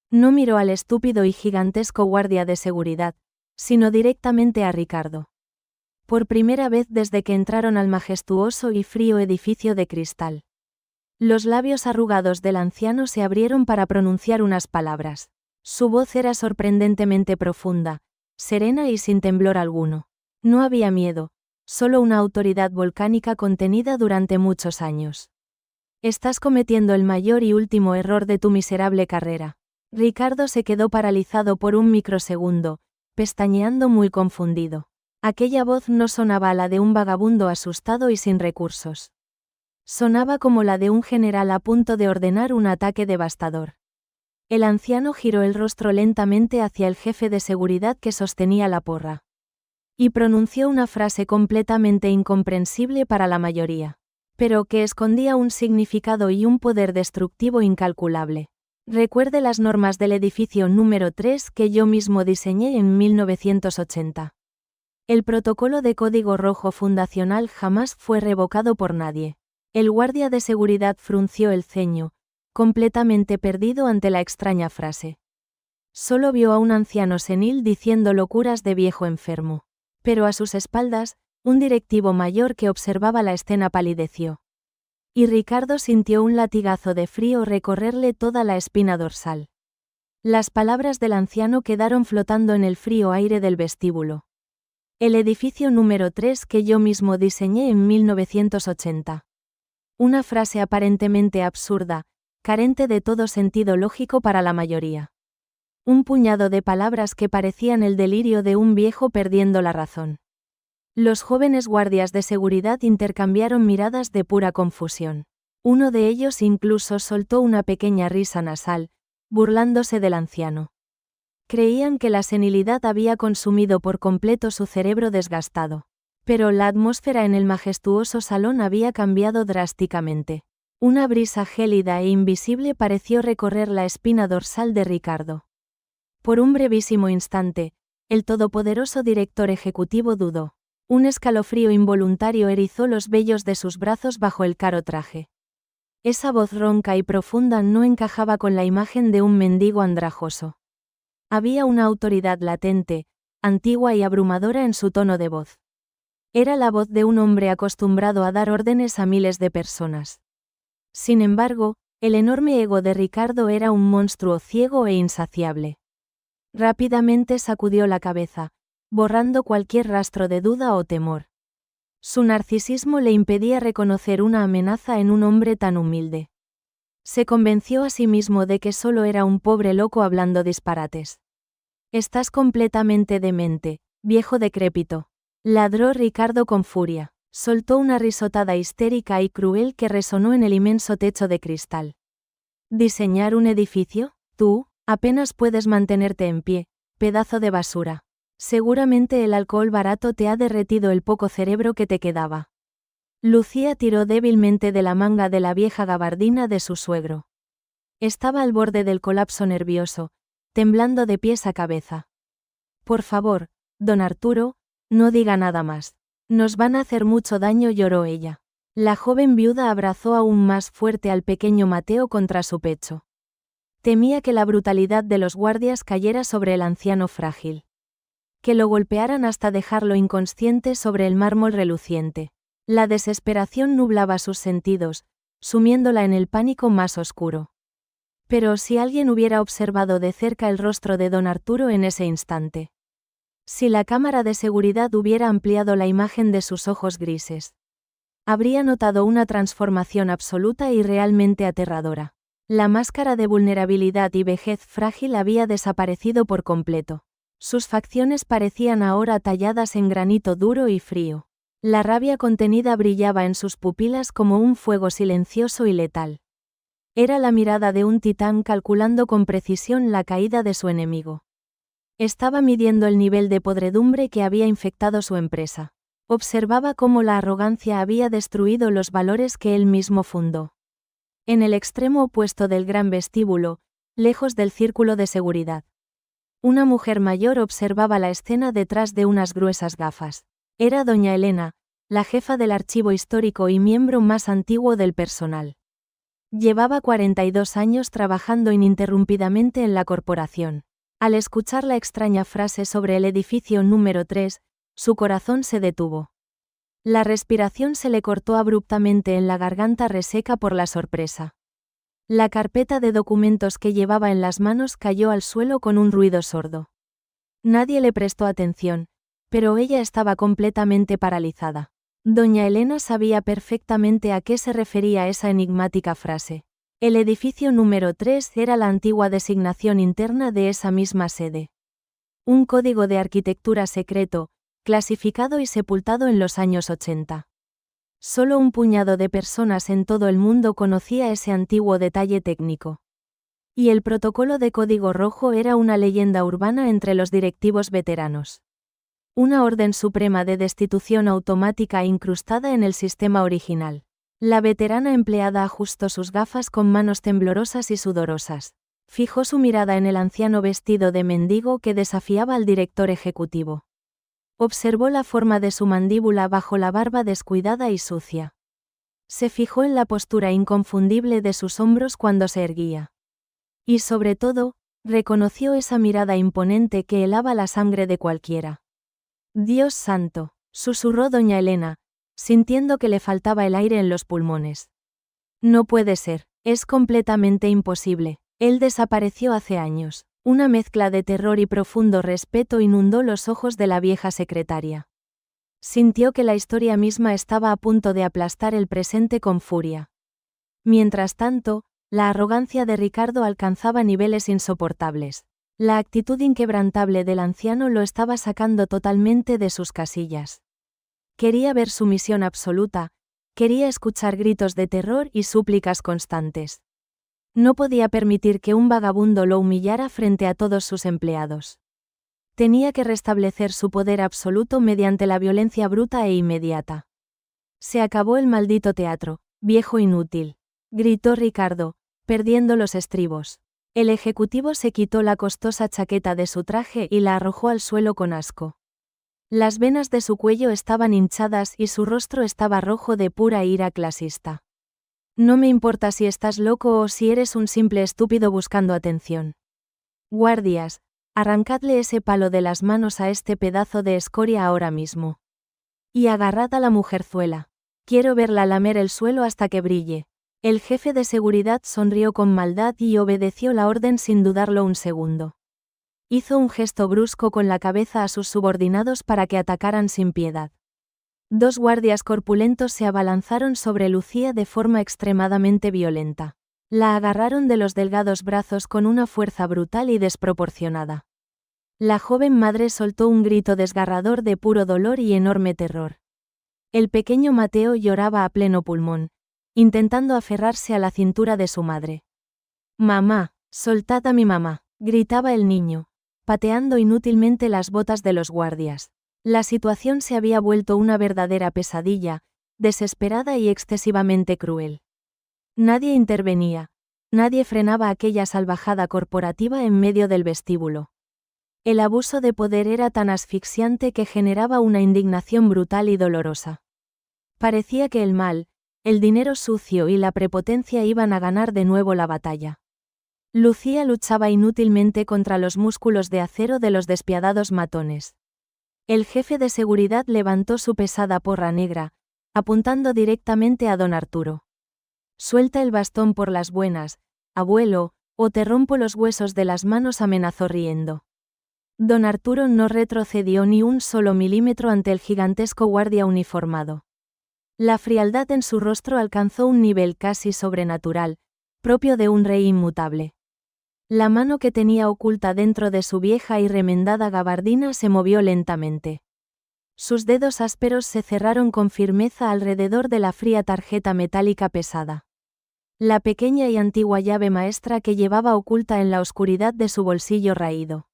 A: No miró al estúpido y gigantesco guardia de seguridad, sino directamente a Ricardo. Por primera vez desde que entraron al majestuoso y frío edificio de cristal. Los labios arrugados del anciano se abrieron para pronunciar unas palabras. Su voz era sorprendentemente profunda, serena y sin temblor alguno. No había miedo, solo una autoridad volcánica contenida durante muchos años. Estás cometiendo el mayor y último error de tu miserable carrera. Ricardo se quedó paralizado por un microsegundo, pestañeando muy confundido. Aquella voz no sonaba a la de un vagabundo asustado y sin recursos. Sonaba como la de un general a punto de ordenar un ataque devastador. El anciano giró el rostro lentamente hacia el jefe de seguridad que sostenía la porra. Y pronunció una frase completamente incomprensible para la mayoría, pero que escondía un significado y un poder destructivo incalculable. Recuerde las normas del edificio número 3 que yo mismo diseñé en 1980. El protocolo de código rojo fundacional jamás fue revocado por nadie. El guardia de seguridad frunció el ceño, completamente perdido ante la extraña frase. Solo vio a un anciano senil diciendo locuras de viejo enfermo. Pero a sus espaldas, un directivo mayor que observaba la escena palideció. Y Ricardo sintió un latigazo de frío recorrerle toda la espina dorsal. Las palabras del anciano quedaron flotando en el frío aire del vestíbulo. El edificio número 3 que yo mismo diseñé en 1980. Una frase aparentemente absurda, carente de todo sentido lógico para la mayoría. Un puñado de palabras que parecían el delirio de un viejo perdiendo la razón. Los jóvenes guardias de seguridad intercambiaron miradas de pura confusión. Uno de ellos incluso soltó una pequeña risa nasal, burlándose del anciano. Creían que la senilidad había consumido por completo su cerebro desgastado. Pero la atmósfera en el majestuoso salón había cambiado drásticamente. Una brisa gélida e invisible pareció recorrer la espina dorsal de Ricardo. Por un brevísimo instante, el todopoderoso director ejecutivo dudó. Un escalofrío involuntario erizó los vellos de sus brazos bajo el caro traje. Esa voz ronca y profunda no encajaba con la imagen de un mendigo andrajoso. Había una autoridad latente, antigua y abrumadora en su tono de voz. Era la voz de un hombre acostumbrado a dar órdenes a miles de personas. Sin embargo, el enorme ego de Ricardo era un monstruo ciego e insaciable. Rápidamente sacudió la cabeza, borrando cualquier rastro de duda o temor. Su narcisismo le impedía reconocer una amenaza en un hombre tan humilde. Se convenció a sí mismo de que solo era un pobre loco hablando disparates. «Estás completamente demente, viejo decrépito», ladró Ricardo con furia. Soltó una risotada histérica y cruel que resonó en el inmenso techo de cristal. ¿Diseñar un edificio? Tú, apenas puedes mantenerte en pie, pedazo de basura. Seguramente el alcohol barato te ha derretido el poco cerebro que te quedaba. Lucía tiró débilmente de la manga de la vieja gabardina de su suegro. Estaba al borde del colapso nervioso, temblando de pies a cabeza. Por favor, don Arturo, no diga nada más. Nos van a hacer mucho daño, lloró ella. La joven viuda abrazó aún más fuerte al pequeño Mateo contra su pecho. Temía que la brutalidad de los guardias cayera sobre el anciano frágil. Que lo golpearan hasta dejarlo inconsciente sobre el mármol reluciente. La desesperación nublaba sus sentidos, sumiéndola en el pánico más oscuro. Pero si alguien hubiera observado de cerca el rostro de don Arturo en ese instante. Si la cámara de seguridad hubiera ampliado la imagen de sus ojos grises. Habría notado una transformación absoluta y realmente aterradora. La máscara de vulnerabilidad y vejez frágil había desaparecido por completo. Sus facciones parecían ahora talladas en granito duro y frío. La rabia contenida brillaba en sus pupilas como un fuego silencioso y letal. Era la mirada de un titán calculando con precisión la caída de su enemigo. Estaba midiendo el nivel de podredumbre que había infectado su empresa. Observaba cómo la arrogancia había destruido los valores que él mismo fundó. En el extremo opuesto del gran vestíbulo, lejos del círculo de seguridad. Una mujer mayor observaba la escena detrás de unas gruesas gafas. Era doña Elena, la jefa del archivo histórico y miembro más antiguo del personal. Llevaba 42 años trabajando ininterrumpidamente en la corporación. Al escuchar la extraña frase sobre el edificio número 3, su corazón se detuvo. La respiración se le cortó abruptamente en la garganta reseca por la sorpresa. La carpeta de documentos que llevaba en las manos cayó al suelo con un ruido sordo. Nadie le prestó atención, pero ella estaba completamente paralizada. Doña Elena sabía perfectamente a qué se refería esa enigmática frase. El edificio número 3 era la antigua designación interna de esa misma sede. Un código de arquitectura secreto, clasificado y sepultado en los años 80. Solo un puñado de personas en todo el mundo conocía ese antiguo detalle técnico. Y el protocolo de código rojo era una leyenda urbana entre los directivos veteranos. Una orden suprema de destitución automática incrustada en el sistema original. La veterana empleada ajustó sus gafas con manos temblorosas y sudorosas. Fijó su mirada en el anciano vestido de mendigo que desafiaba al director ejecutivo. Observó la forma de su mandíbula bajo la barba descuidada y sucia. Se fijó en la postura inconfundible de sus hombros cuando se erguía. Y sobre todo, reconoció esa mirada imponente que helaba la sangre de cualquiera. «Dios santo», susurró doña Elena, sintiendo que le faltaba el aire en los pulmones. «No puede ser, es completamente imposible». Él desapareció hace años. Una mezcla de terror y profundo respeto inundó los ojos de la vieja secretaria. Sintió que la historia misma estaba a punto de aplastar el presente con furia. Mientras tanto, la arrogancia de Ricardo alcanzaba niveles insoportables. La actitud inquebrantable del anciano lo estaba sacando totalmente de sus casillas. Quería ver sumisión absoluta, quería escuchar gritos de terror y súplicas constantes. No podía permitir que un vagabundo lo humillara frente a todos sus empleados. Tenía que restablecer su poder absoluto mediante la violencia bruta e inmediata. «Se acabó el maldito teatro, viejo inútil», gritó Ricardo, perdiendo los estribos. El ejecutivo se quitó la costosa chaqueta de su traje y la arrojó al suelo con asco. Las venas de su cuello estaban hinchadas y su rostro estaba rojo de pura ira clasista. «No me importa si estás loco o si eres un simple estúpido buscando atención. Guardias, Arrancadle ese palo de las manos a este pedazo de escoria ahora mismo. Y agarrad a la mujerzuela. Quiero verla lamer el suelo hasta que brille. El jefe de seguridad sonrió con maldad y obedeció la orden sin dudarlo un segundo. Hizo un gesto brusco con la cabeza a sus subordinados para que atacaran sin piedad. 2 guardias corpulentos se abalanzaron sobre Lucía de forma extremadamente violenta. La agarraron de los delgados brazos con una fuerza brutal y desproporcionada. La joven madre soltó un grito desgarrador de puro dolor y enorme terror. El pequeño Mateo lloraba a pleno pulmón, intentando aferrarse a la cintura de su madre. «Mamá, soltad a mi mamá», gritaba el niño, pateando inútilmente las botas de los guardias. La situación se había vuelto una verdadera pesadilla, desesperada y excesivamente cruel. Nadie intervenía, nadie frenaba aquella salvajada corporativa en medio del vestíbulo. El abuso de poder era tan asfixiante que generaba una indignación brutal y dolorosa. Parecía que el mal, el dinero sucio y la prepotencia iban a ganar de nuevo la batalla. Lucía luchaba inútilmente contra los músculos de acero de los despiadados matones. El jefe de seguridad levantó su pesada porra negra, apuntando directamente a don Arturo. «Suelta el bastón por las buenas, abuelo, o te rompo los huesos de las manos», amenazó riendo. Don Arturo no retrocedió ni un solo milímetro ante el gigantesco guardia uniformado. La frialdad en su rostro alcanzó un nivel casi sobrenatural, propio de un rey inmutable. La mano que tenía oculta dentro de su vieja y remendada gabardina se movió lentamente. Sus dedos ásperos se cerraron con firmeza alrededor de la fría tarjeta metálica pesada. La pequeña y antigua llave maestra que llevaba oculta en la oscuridad de su bolsillo raído.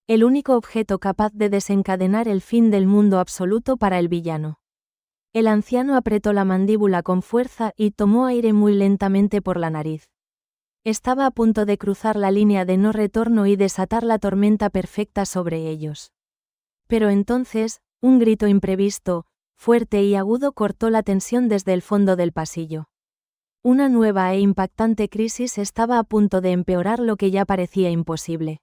A: El único objeto capaz de desencadenar el fin del mundo absoluto para el villano. El anciano apretó la mandíbula con fuerza y tomó aire muy lentamente por la nariz. Estaba a punto de cruzar la línea de no retorno y desatar la tormenta perfecta sobre ellos. Pero entonces, un grito imprevisto, fuerte y agudo cortó la tensión desde el fondo del pasillo. Una nueva e impactante crisis estaba a punto de empeorar lo que ya parecía imposible.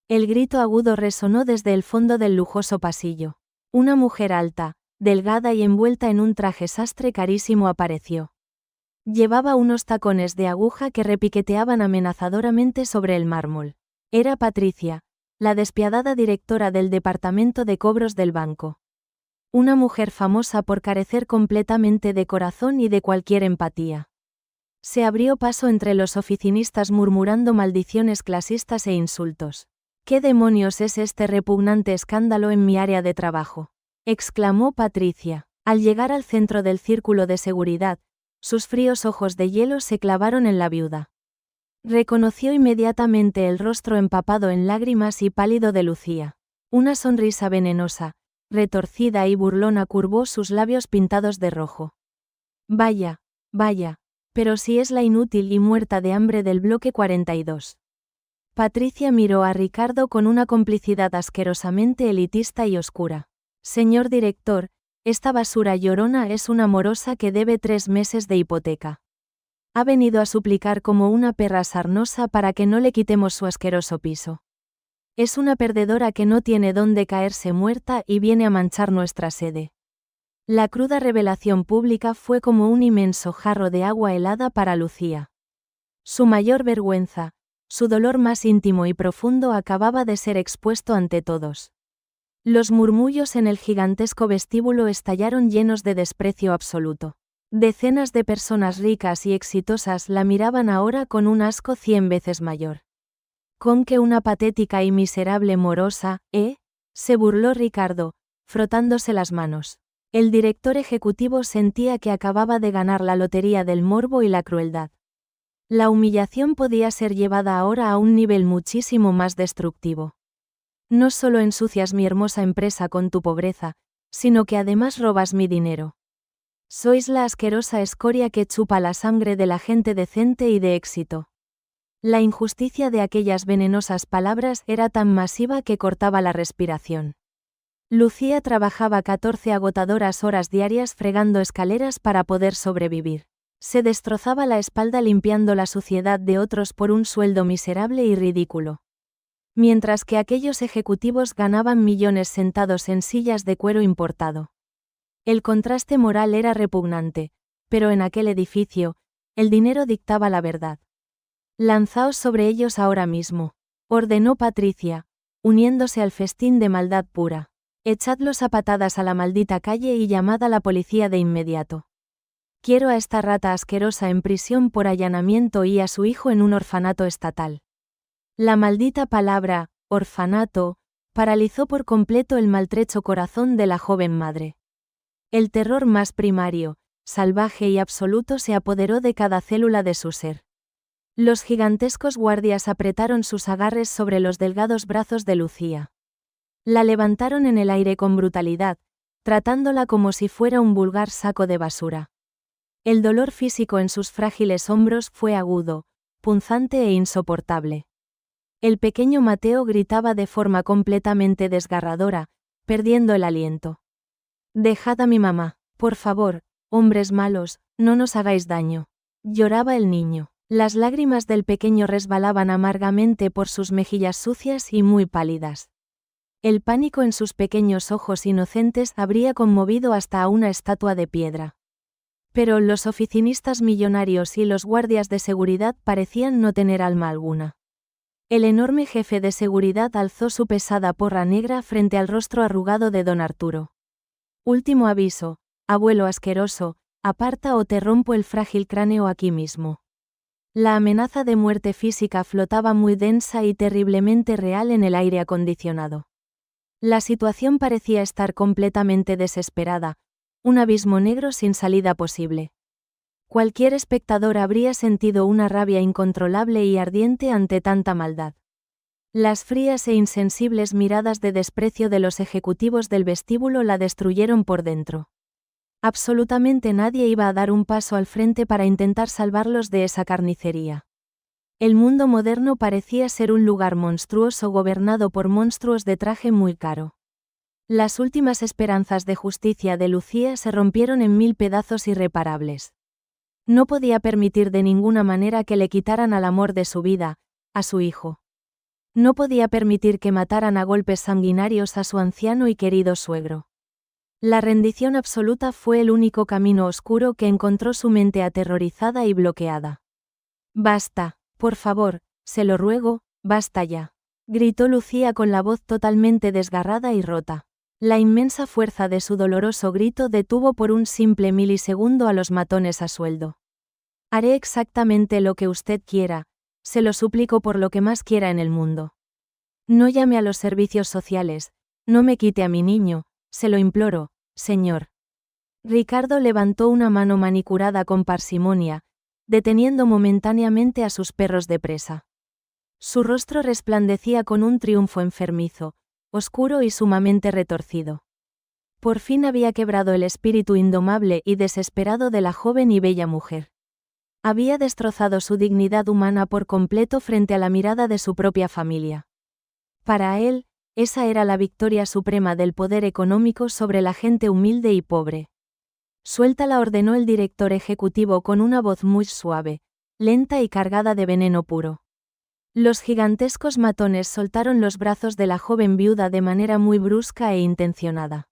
A: El grito agudo resonó desde el fondo del lujoso pasillo. Una mujer alta, delgada y envuelta en un traje sastre carísimo apareció. Llevaba unos tacones de aguja que repiqueteaban amenazadoramente sobre el mármol. Era Patricia, la despiadada directora del departamento de cobros del banco. Una mujer famosa por carecer completamente de corazón y de cualquier empatía. Se abrió paso entre los oficinistas murmurando maldiciones clasistas e insultos. «¿Qué demonios es este repugnante escándalo en mi área de trabajo?», exclamó Patricia. Al llegar al centro del círculo de seguridad, sus fríos ojos de hielo se clavaron en la viuda. Reconoció inmediatamente el rostro empapado en lágrimas y pálido de Lucía. Una sonrisa venenosa, retorcida y burlona curvó sus labios pintados de rojo. «Vaya, vaya, pero si es la inútil y muerta de hambre del bloque 42. Patricia miró a Ricardo con una complicidad asquerosamente elitista y oscura. «Señor director, esta basura llorona es una morosa que debe 3 meses de hipoteca. Ha venido a suplicar como una perra sarnosa para que no le quitemos su asqueroso piso. Es una perdedora que no tiene dónde caerse muerta y viene a manchar nuestra sede». La cruda revelación pública fue como un inmenso jarro de agua helada para Lucía. Su mayor vergüenza, su dolor más íntimo y profundo acababa de ser expuesto ante todos. Los murmullos en el gigantesco vestíbulo estallaron llenos de desprecio absoluto. Decenas de personas ricas y exitosas la miraban ahora con un asco 100 veces mayor. «¿Con que una patética y miserable morosa, se burló Ricardo, frotándose las manos. El director ejecutivo sentía que acababa de ganar la lotería del morbo y la crueldad. La humillación podía ser llevada ahora a un nivel muchísimo más destructivo. «No solo ensucias mi hermosa empresa con tu pobreza, sino que además robas mi dinero. Sois la asquerosa escoria que chupa la sangre de la gente decente y de éxito». La injusticia de aquellas venenosas palabras era tan masiva que cortaba la respiración. Lucía trabajaba 14 agotadoras horas diarias fregando escaleras para poder sobrevivir. Se destrozaba la espalda limpiando la suciedad de otros por un sueldo miserable y ridículo. mientras que aquellos ejecutivos ganaban millones sentados en sillas de cuero importado. El contraste moral era repugnante, pero en aquel edificio, el dinero dictaba la verdad. Lanzaos sobre ellos ahora mismo, ordenó Patricia, uniéndose al festín de maldad pura. Echadlos a patadas a la maldita calle y llamad a la policía de inmediato. Quiero a esta rata asquerosa en prisión por allanamiento y a su hijo en un orfanato estatal. La maldita palabra, orfanato, paralizó por completo el maltrecho corazón de la joven madre. El terror más primario, salvaje y absoluto se apoderó de cada célula de su ser. Los gigantescos guardias apretaron sus agarres sobre los delgados brazos de Lucía. La levantaron en el aire con brutalidad, tratándola como si fuera un vulgar saco de basura. El dolor físico en sus frágiles hombros fue agudo, punzante e insoportable. El pequeño Mateo gritaba de forma completamente desgarradora, perdiendo el aliento. «Dejad a mi mamá, por favor, hombres malos, no nos hagáis daño». Lloraba el niño. Las lágrimas del pequeño resbalaban amargamente por sus mejillas sucias y muy pálidas. El pánico en sus pequeños ojos inocentes habría conmovido hasta a una estatua de piedra. Pero los oficinistas millonarios y los guardias de seguridad parecían no tener alma alguna. El enorme jefe de seguridad alzó su pesada porra negra frente al rostro arrugado de don Arturo. «Último aviso, abuelo asqueroso, aparta o te rompo el frágil cráneo aquí mismo». La amenaza de muerte física flotaba muy densa y terriblemente real en el aire acondicionado. La situación parecía estar completamente desesperada, un abismo negro sin salida posible. Cualquier espectador habría sentido una rabia incontrolable y ardiente ante tanta maldad. Las frías e insensibles miradas de desprecio de los ejecutivos del vestíbulo la destruyeron por dentro. Absolutamente nadie iba a dar un paso al frente para intentar salvarlos de esa carnicería. El mundo moderno parecía ser un lugar monstruoso gobernado por monstruos de traje muy caro. Las últimas esperanzas de justicia de Lucía se rompieron en 1000 pedazos irreparables. No podía permitir de ninguna manera que le quitaran al amor de su vida, a su hijo. No podía permitir que mataran a golpes sanguinarios a su anciano y querido suegro. La rendición absoluta fue el único camino oscuro que encontró su mente aterrorizada y bloqueada. «Basta, por favor, se lo ruego, basta ya», gritó Lucía con la voz totalmente desgarrada y rota. La inmensa fuerza de su doloroso grito detuvo por un simple milisegundo a los matones a sueldo. «Haré exactamente lo que usted quiera, se lo suplico por lo que más quiera en el mundo. No llame a los servicios sociales, no me quite a mi niño, se lo imploro, señor». Ricardo levantó una mano manicurada con parsimonia, deteniendo momentáneamente a sus perros de presa. Su rostro resplandecía con un triunfo enfermizo, oscuro y sumamente retorcido. Por fin había quebrado el espíritu indomable y desesperado de la joven y bella mujer. Había destrozado su dignidad humana por completo frente a la mirada de su propia familia. Para él, esa era la victoria suprema del poder económico sobre la gente humilde y pobre. «Suéltala», ordenó el director ejecutivo con una voz muy suave, lenta y cargada de veneno puro. Los gigantescos matones soltaron los brazos de la joven viuda de manera muy brusca e intencionada.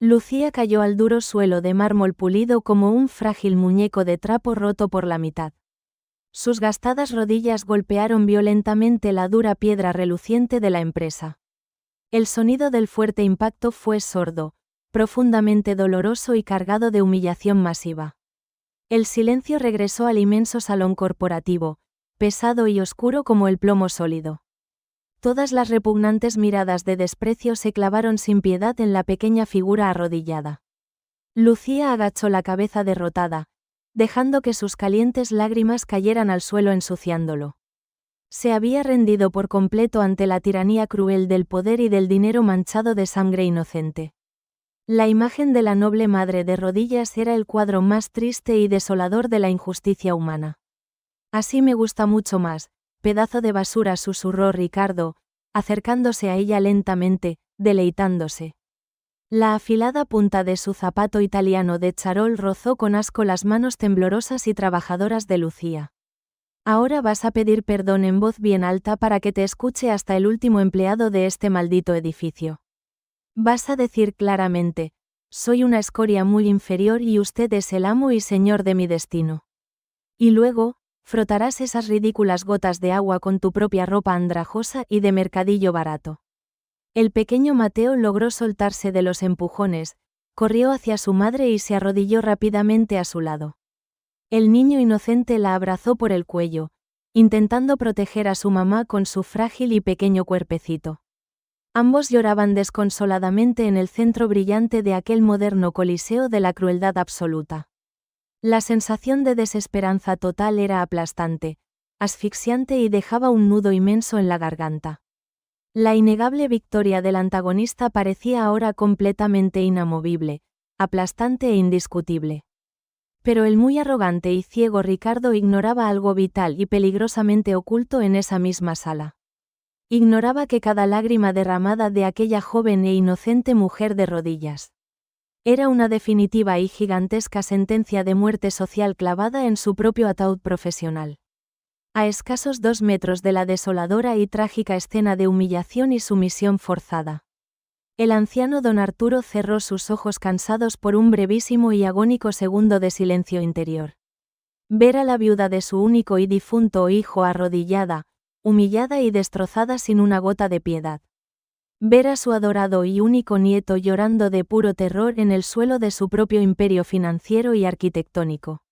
A: Lucía cayó al duro suelo de mármol pulido como un frágil muñeco de trapo roto por la mitad. Sus gastadas rodillas golpearon violentamente la dura piedra reluciente de la empresa. El sonido del fuerte impacto fue sordo, profundamente doloroso y cargado de humillación masiva. El silencio regresó al inmenso salón corporativo, pesado y oscuro como el plomo sólido. Todas las repugnantes miradas de desprecio se clavaron sin piedad en la pequeña figura arrodillada. Lucía agachó la cabeza derrotada, dejando que sus calientes lágrimas cayeran al suelo ensuciándolo. Se había rendido por completo ante la tiranía cruel del poder y del dinero manchado de sangre inocente. La imagen de la noble madre de rodillas era el cuadro más triste y desolador de la injusticia humana. «Así me gusta mucho más, pedazo de basura», susurró Ricardo, acercándose a ella lentamente, deleitándose. La afilada punta de su zapato italiano de charol rozó con asco las manos temblorosas y trabajadoras de Lucía. Ahora vas a pedir perdón en voz bien alta para que te escuche hasta el último empleado de este maldito edificio. Vas a decir claramente, soy una escoria muy inferior y usted es el amo y señor de mi destino. Y luego, frotarás esas ridículas gotas de agua con tu propia ropa andrajosa y de mercadillo barato. El pequeño Mateo logró soltarse de los empujones, corrió hacia su madre y se arrodilló rápidamente a su lado. El niño inocente la abrazó por el cuello, intentando proteger a su mamá con su frágil y pequeño cuerpecito. Ambos lloraban desconsoladamente en el centro brillante de aquel moderno coliseo de la crueldad absoluta. La sensación de desesperanza total era aplastante, asfixiante y dejaba un nudo inmenso en la garganta. La innegable victoria del antagonista parecía ahora completamente inamovible, aplastante e indiscutible. Pero el muy arrogante y ciego Ricardo ignoraba algo vital y peligrosamente oculto en esa misma sala. Ignoraba que cada lágrima derramada de aquella joven e inocente mujer de rodillas era una definitiva y gigantesca sentencia de muerte social clavada en su propio ataúd profesional. A escasos 2 metros de la desoladora y trágica escena de humillación y sumisión forzada. El anciano don Arturo cerró sus ojos cansados por un brevísimo y agónico segundo de silencio interior. Ver a la viuda de su único y difunto hijo arrodillada, humillada y destrozada sin una gota de piedad. Ver a su adorado y único nieto llorando de puro terror en el suelo de su propio imperio financiero y arquitectónico.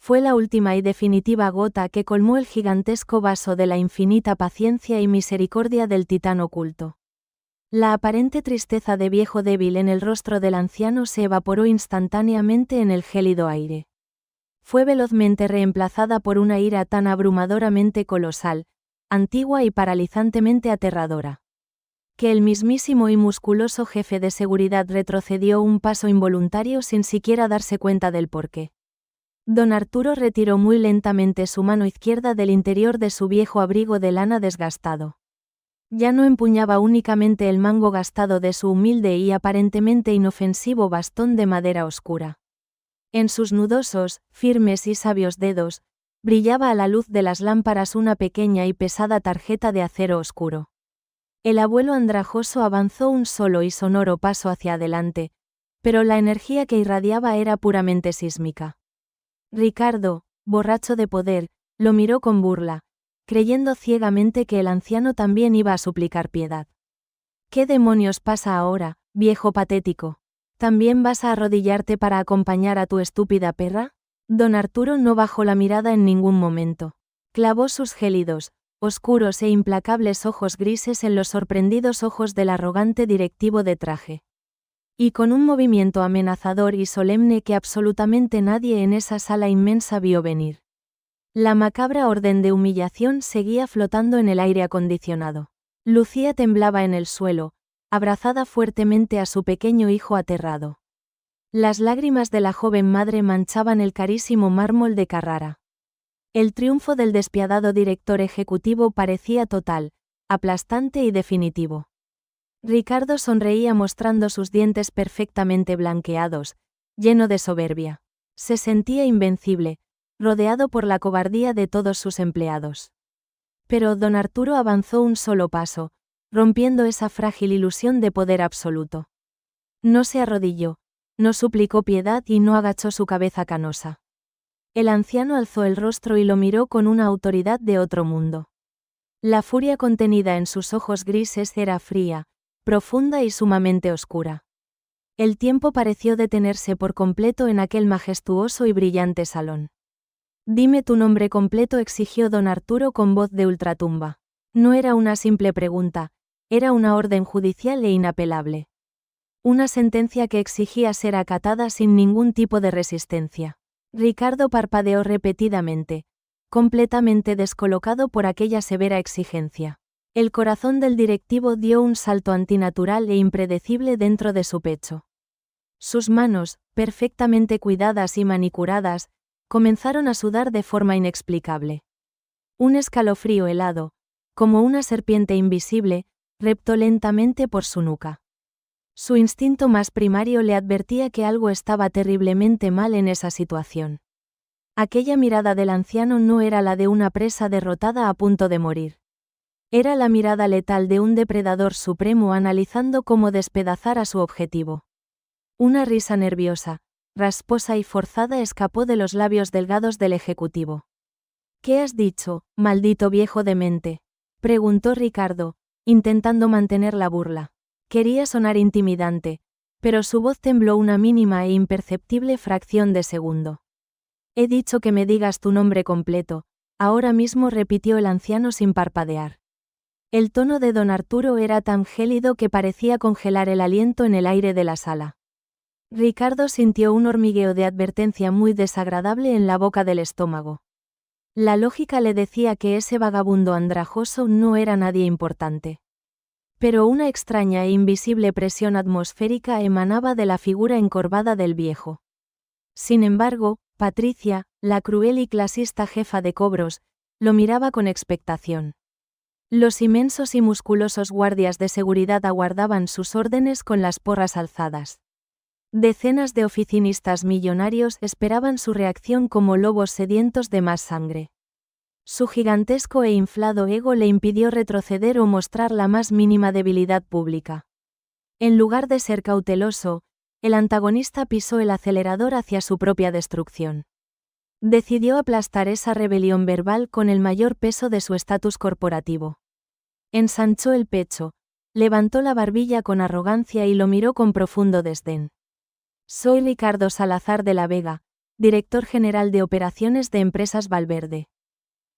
A: Fue la última y definitiva gota que colmó el gigantesco vaso de la infinita paciencia y misericordia del titán oculto. La aparente tristeza de viejo débil en el rostro del anciano se evaporó instantáneamente en el gélido aire. Fue velozmente reemplazada por una ira tan abrumadoramente colosal, antigua y paralizantemente aterradora, que el mismísimo y musculoso jefe de seguridad retrocedió un paso involuntario sin siquiera darse cuenta del porqué. Don Arturo retiró muy lentamente su mano izquierda del interior de su viejo abrigo de lana desgastado. Ya no empuñaba únicamente el mango gastado de su humilde y aparentemente inofensivo bastón de madera oscura. En sus nudosos, firmes y sabios dedos, brillaba a la luz de las lámparas una pequeña y pesada tarjeta de acero oscuro. El abuelo andrajoso avanzó un solo y sonoro paso hacia adelante, pero la energía que irradiaba era puramente sísmica. Ricardo, borracho de poder, lo miró con burla, creyendo ciegamente que el anciano también iba a suplicar piedad. ¿Qué demonios pasa ahora, viejo patético? ¿También vas a arrodillarte para acompañar a tu estúpida perra? Don Arturo no bajó la mirada en ningún momento. Clavó sus gélidos, oscuros e implacables ojos grises en los sorprendidos ojos del arrogante directivo de traje. Y con un movimiento amenazador y solemne que absolutamente nadie en esa sala inmensa vio venir. La macabra orden de humillación seguía flotando en el aire acondicionado. Lucía temblaba en el suelo, abrazada fuertemente a su pequeño hijo aterrado. Las lágrimas de la joven madre manchaban el carísimo mármol de Carrara. El triunfo del despiadado director ejecutivo parecía total, aplastante y definitivo. Ricardo sonreía mostrando sus dientes perfectamente blanqueados, lleno de soberbia. Se sentía invencible, rodeado por la cobardía de todos sus empleados. Pero don Arturo avanzó un solo paso, rompiendo esa frágil ilusión de poder absoluto. No se arrodilló, no suplicó piedad y no agachó su cabeza canosa. El anciano alzó el rostro y lo miró con una autoridad de otro mundo. La furia contenida en sus ojos grises era fría, profunda y sumamente oscura. El tiempo pareció detenerse por completo en aquel majestuoso y brillante salón. Dime tu nombre completo, exigió don Arturo con voz de ultratumba. No era una simple pregunta, era una orden judicial e inapelable. Una sentencia que exigía ser acatada sin ningún tipo de resistencia. Ricardo parpadeó repetidamente, completamente descolocado por aquella severa exigencia. El corazón del directivo dio un salto antinatural e impredecible dentro de su pecho. Sus manos, perfectamente cuidadas y manicuradas, comenzaron a sudar de forma inexplicable. Un escalofrío helado, como una serpiente invisible, reptó lentamente por su nuca. Su instinto más primario le advertía que algo estaba terriblemente mal en esa situación. Aquella mirada del anciano no era la de una presa derrotada a punto de morir. Era la mirada letal de un depredador supremo analizando cómo despedazar a su objetivo. Una risa nerviosa, rasposa y forzada escapó de los labios delgados del ejecutivo. «¿Qué has dicho, maldito viejo demente?», preguntó Ricardo, intentando mantener la burla. Quería sonar intimidante, pero su voz tembló una mínima e imperceptible fracción de segundo. «He dicho que me digas tu nombre completo», ahora mismo repitió el anciano sin parpadear. El tono de don Arturo era tan gélido que parecía congelar el aliento en el aire de la sala. Ricardo sintió un hormigueo de advertencia muy desagradable en la boca del estómago. La lógica le decía que ese vagabundo andrajoso no era nadie importante. Pero una extraña e invisible presión atmosférica emanaba de la figura encorvada del viejo. Sin embargo, Patricia, la cruel y clasista jefa de cobros, lo miraba con expectación. Los inmensos y musculosos guardias de seguridad aguardaban sus órdenes con las porras alzadas. Decenas de oficinistas millonarios esperaban su reacción como lobos sedientos de más sangre. Su gigantesco e inflado ego le impidió retroceder o mostrar la más mínima debilidad pública. En lugar de ser cauteloso, el antagonista pisó el acelerador hacia su propia destrucción. Decidió aplastar esa rebelión verbal con el mayor peso de su estatus corporativo. Ensanchó el pecho, levantó la barbilla con arrogancia y lo miró con profundo desdén. «Soy Ricardo Salazar de la Vega, director general de operaciones de Empresas Valverde».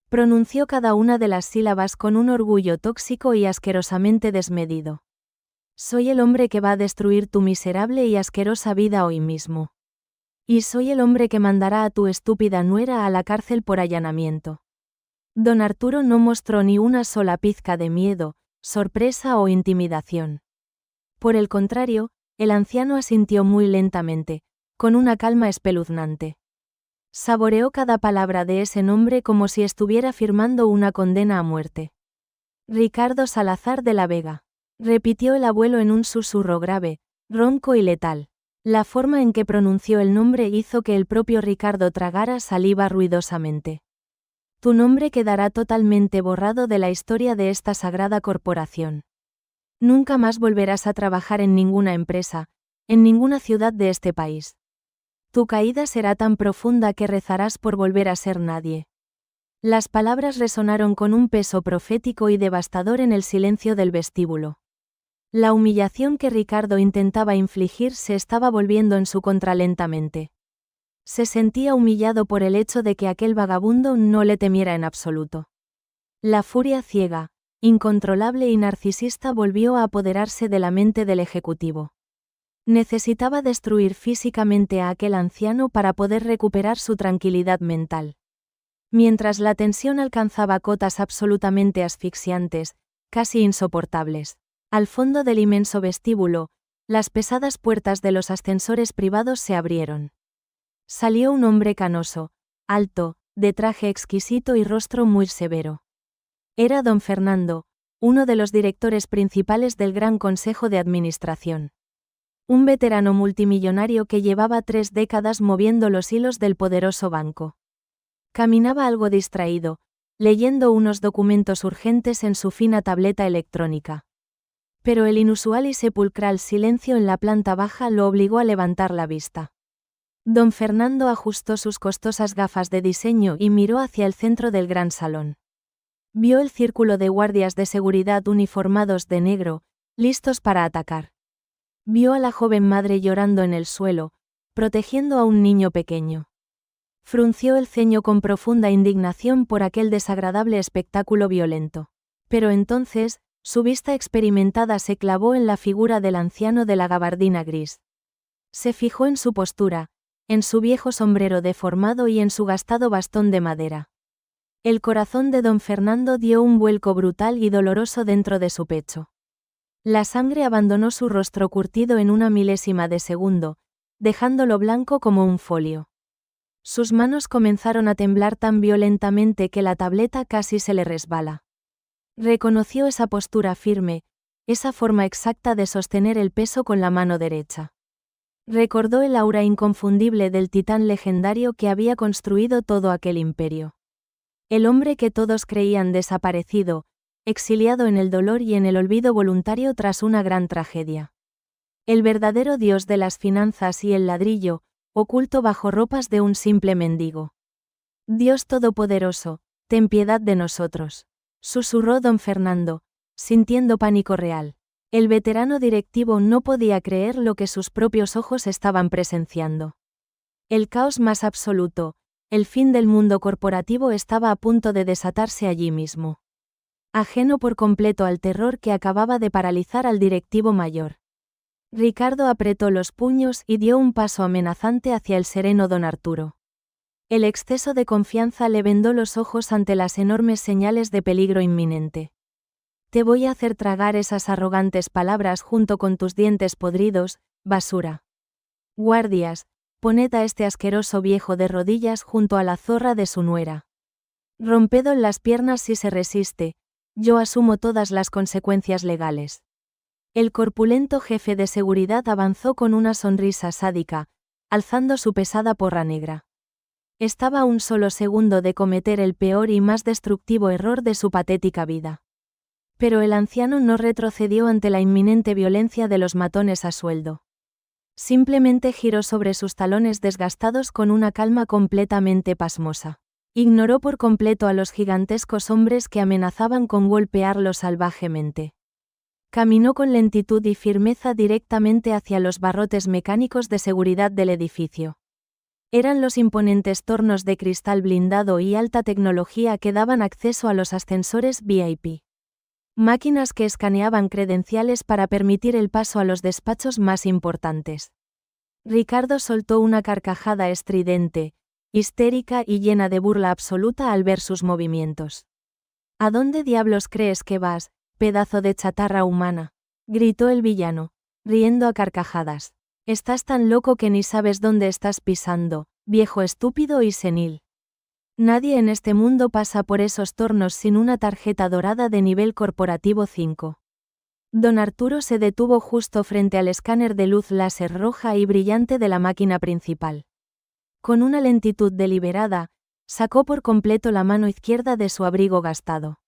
A: Pronunció cada una de las sílabas con un orgullo tóxico y asquerosamente desmedido. «Soy el hombre que va a destruir tu miserable y asquerosa vida hoy mismo. Y soy el hombre que mandará a tu estúpida nuera a la cárcel por allanamiento». Don Arturo no mostró ni una sola pizca de miedo, sorpresa o intimidación. Por el contrario, el anciano asintió muy lentamente, con una calma espeluznante. Saboreó cada palabra de ese nombre como si estuviera firmando una condena a muerte. «Ricardo Salazar de la Vega», repitió el abuelo en un susurro grave, ronco y letal. La forma en que pronunció el nombre hizo que el propio Ricardo tragara saliva ruidosamente. «Tu nombre quedará totalmente borrado de la historia de esta sagrada corporación. Nunca más volverás a trabajar en ninguna empresa, en ninguna ciudad de este país. Tu caída será tan profunda que rezarás por volver a ser nadie». Las palabras resonaron con un peso profético y devastador en el silencio del vestíbulo. La humillación que Ricardo intentaba infligir se estaba volviendo en su contra lentamente. Se sentía humillado por el hecho de que aquel vagabundo no le temiera en absoluto. La furia ciega, incontrolable y narcisista volvió a apoderarse de la mente del ejecutivo. Necesitaba destruir físicamente a aquel anciano para poder recuperar su tranquilidad mental. Mientras la tensión alcanzaba cotas absolutamente asfixiantes, casi insoportables, al fondo del inmenso vestíbulo, las pesadas puertas de los ascensores privados se abrieron. Salió un hombre canoso, alto, de traje exquisito y rostro muy severo. Era don Fernando, uno de los directores principales del Gran Consejo de Administración. Un veterano multimillonario que llevaba 3 décadas moviendo los hilos del poderoso banco. Caminaba algo distraído, leyendo unos documentos urgentes en su fina tableta electrónica. Pero el inusual y sepulcral silencio en la planta baja lo obligó a levantar la vista. Don Fernando ajustó sus costosas gafas de diseño y miró hacia el centro del gran salón. Vio el círculo de guardias de seguridad uniformados de negro, listos para atacar. Vio a la joven madre llorando en el suelo, protegiendo a un niño pequeño. Frunció el ceño con profunda indignación por aquel desagradable espectáculo violento. Pero entonces, su vista experimentada se clavó en la figura del anciano de la gabardina gris. Se fijó en su postura, en su viejo sombrero deformado y en su gastado bastón de madera. El corazón de don Fernando dio un vuelco brutal y doloroso dentro de su pecho. La sangre abandonó su rostro curtido en una milésima de segundo, dejándolo blanco como un folio. Sus manos comenzaron a temblar tan violentamente que la tableta casi se le resbala. Reconoció esa postura firme, esa forma exacta de sostener el peso con la mano derecha. Recordó el aura inconfundible del titán legendario que había construido todo aquel imperio. El hombre que todos creían desaparecido, exiliado en el dolor y en el olvido voluntario tras una gran tragedia. El verdadero dios de las finanzas y el ladrillo, oculto bajo ropas de un simple mendigo. Dios Todopoderoso, ten piedad de nosotros, susurró don Fernando, sintiendo pánico real. El veterano directivo no podía creer lo que sus propios ojos estaban presenciando. El caos más absoluto, el fin del mundo corporativo estaba a punto de desatarse allí mismo. Ajeno por completo al terror que acababa de paralizar al directivo mayor. Ricardo apretó los puños y dio un paso amenazante hacia el sereno don Arturo. El exceso de confianza le vendó los ojos ante las enormes señales de peligro inminente. Te voy a hacer tragar esas arrogantes palabras junto con tus dientes podridos, basura. Guardias, poned a este asqueroso viejo de rodillas junto a la zorra de su nuera. Rompedle las piernas si se resiste, yo asumo todas las consecuencias legales. El corpulento jefe de seguridad avanzó con una sonrisa sádica, alzando su pesada porra negra. Estaba a un solo segundo de cometer el peor y más destructivo error de su patética vida. Pero el anciano no retrocedió ante la inminente violencia de los matones a sueldo. Simplemente giró sobre sus talones desgastados con una calma completamente pasmosa. Ignoró por completo a los gigantescos hombres que amenazaban con golpearlo salvajemente. Caminó con lentitud y firmeza directamente hacia los barrotes mecánicos de seguridad del edificio. Eran los imponentes tornos de cristal blindado y alta tecnología que daban acceso a los ascensores VIP. Máquinas que escaneaban credenciales para permitir el paso a los despachos más importantes. Ricardo soltó una carcajada estridente, histérica y llena de burla absoluta al ver sus movimientos. ¿A dónde diablos crees que vas, pedazo de chatarra humana?, gritó el villano, riendo a carcajadas. Estás tan loco que ni sabes dónde estás pisando, viejo estúpido y senil. Nadie en este mundo pasa por esos tornos sin una tarjeta dorada de nivel corporativo 5. Don Arturo se detuvo justo frente al escáner de luz láser roja y brillante de la máquina principal. Con una lentitud deliberada, sacó por completo la mano izquierda de su abrigo gastado.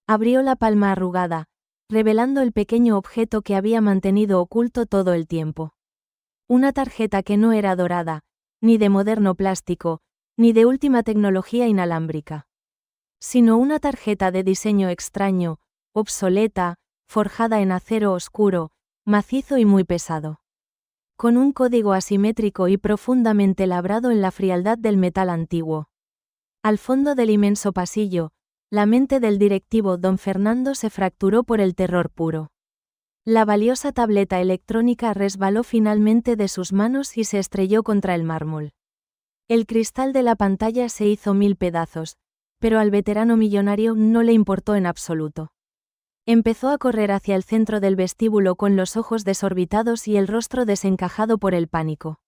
A: Abrió la palma arrugada, revelando el pequeño objeto que había mantenido oculto todo el tiempo. Una tarjeta que no era dorada, ni de moderno plástico, ni de última tecnología inalámbrica. Sino una tarjeta de diseño extraño, obsoleta, forjada en acero oscuro, macizo y muy pesado. Con un código asimétrico y profundamente labrado en la frialdad del metal antiguo. Al fondo del inmenso pasillo, la mente del directivo don Fernando se fracturó por el terror puro. La valiosa tableta electrónica resbaló finalmente de sus manos y se estrelló contra el mármol. El cristal de la pantalla se hizo 1000 pedazos, pero al veterano millonario no le importó en absoluto. Empezó a correr hacia el centro del vestíbulo con los ojos desorbitados y el rostro desencajado por el pánico.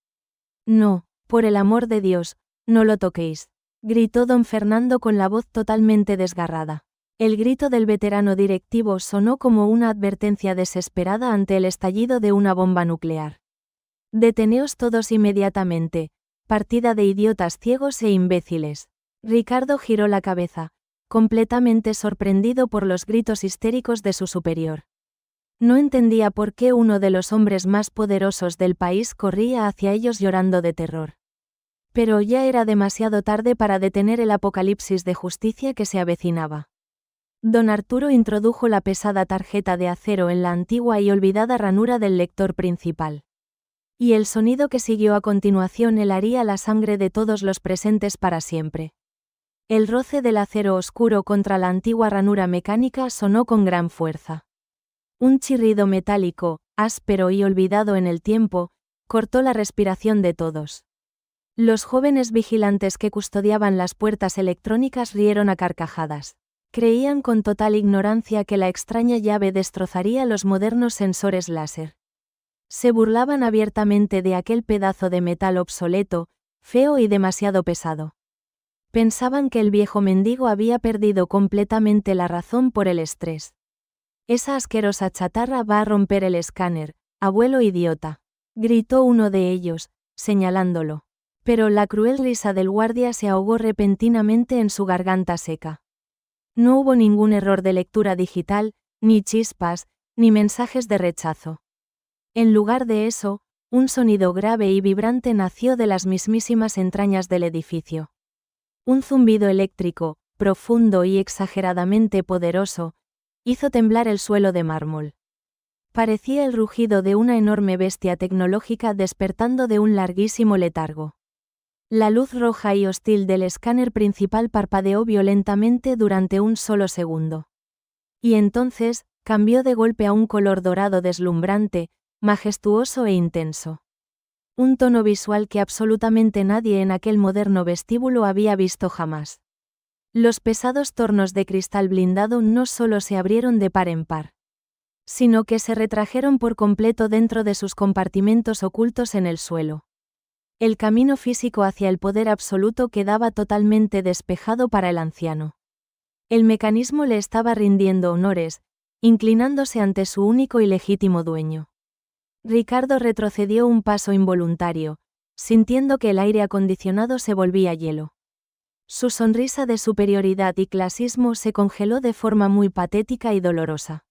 A: No, por el amor de Dios, no lo toquéis, gritó don Fernando con la voz totalmente desgarrada. El grito del veterano directivo sonó como una advertencia desesperada ante el estallido de una bomba nuclear. Deteneos todos inmediatamente, partida de idiotas ciegos e imbéciles. Ricardo giró la cabeza, completamente sorprendido por los gritos histéricos de su superior. No entendía por qué uno de los hombres más poderosos del país corría hacia ellos llorando de terror. Pero ya era demasiado tarde para detener el apocalipsis de justicia que se avecinaba. Don Arturo introdujo la pesada tarjeta de acero en la antigua y olvidada ranura del lector principal. Y el sonido que siguió a continuación helaría la sangre de todos los presentes para siempre. El roce del acero oscuro contra la antigua ranura mecánica sonó con gran fuerza. Un chirrido metálico, áspero y olvidado en el tiempo, cortó la respiración de todos. Los jóvenes vigilantes que custodiaban las puertas electrónicas rieron a carcajadas. Creían con total ignorancia que la extraña llave destrozaría los modernos sensores láser. Se burlaban abiertamente de aquel pedazo de metal obsoleto, feo y demasiado pesado. Pensaban que el viejo mendigo había perdido completamente la razón por el estrés. Esa asquerosa chatarra va a romper el escáner, abuelo idiota. Gritó uno de ellos, señalándolo. Pero la cruel risa del guardia se ahogó repentinamente en su garganta seca. No hubo ningún error de lectura digital, ni chispas, ni mensajes de rechazo. En lugar de eso, un sonido grave y vibrante nació de las mismísimas entrañas del edificio. Un zumbido eléctrico, profundo y exageradamente poderoso, hizo temblar el suelo de mármol. Parecía el rugido de una enorme bestia tecnológica despertando de un larguísimo letargo. La luz roja y hostil del escáner principal parpadeó violentamente durante un solo segundo. Y entonces, cambió de golpe a un color dorado deslumbrante, majestuoso e intenso. Un tono visual que absolutamente nadie en aquel moderno vestíbulo había visto jamás. Los pesados tornos de cristal blindado no solo se abrieron de par en par, sino que se retrajeron por completo dentro de sus compartimentos ocultos en el suelo. El camino físico hacia el poder absoluto quedaba totalmente despejado para el anciano. El mecanismo le estaba rindiendo honores, inclinándose ante su único y legítimo dueño. Ricardo retrocedió un paso involuntario, sintiendo que el aire acondicionado se volvía hielo. Su sonrisa de superioridad y clasismo se congeló de forma muy patética y dolorosa.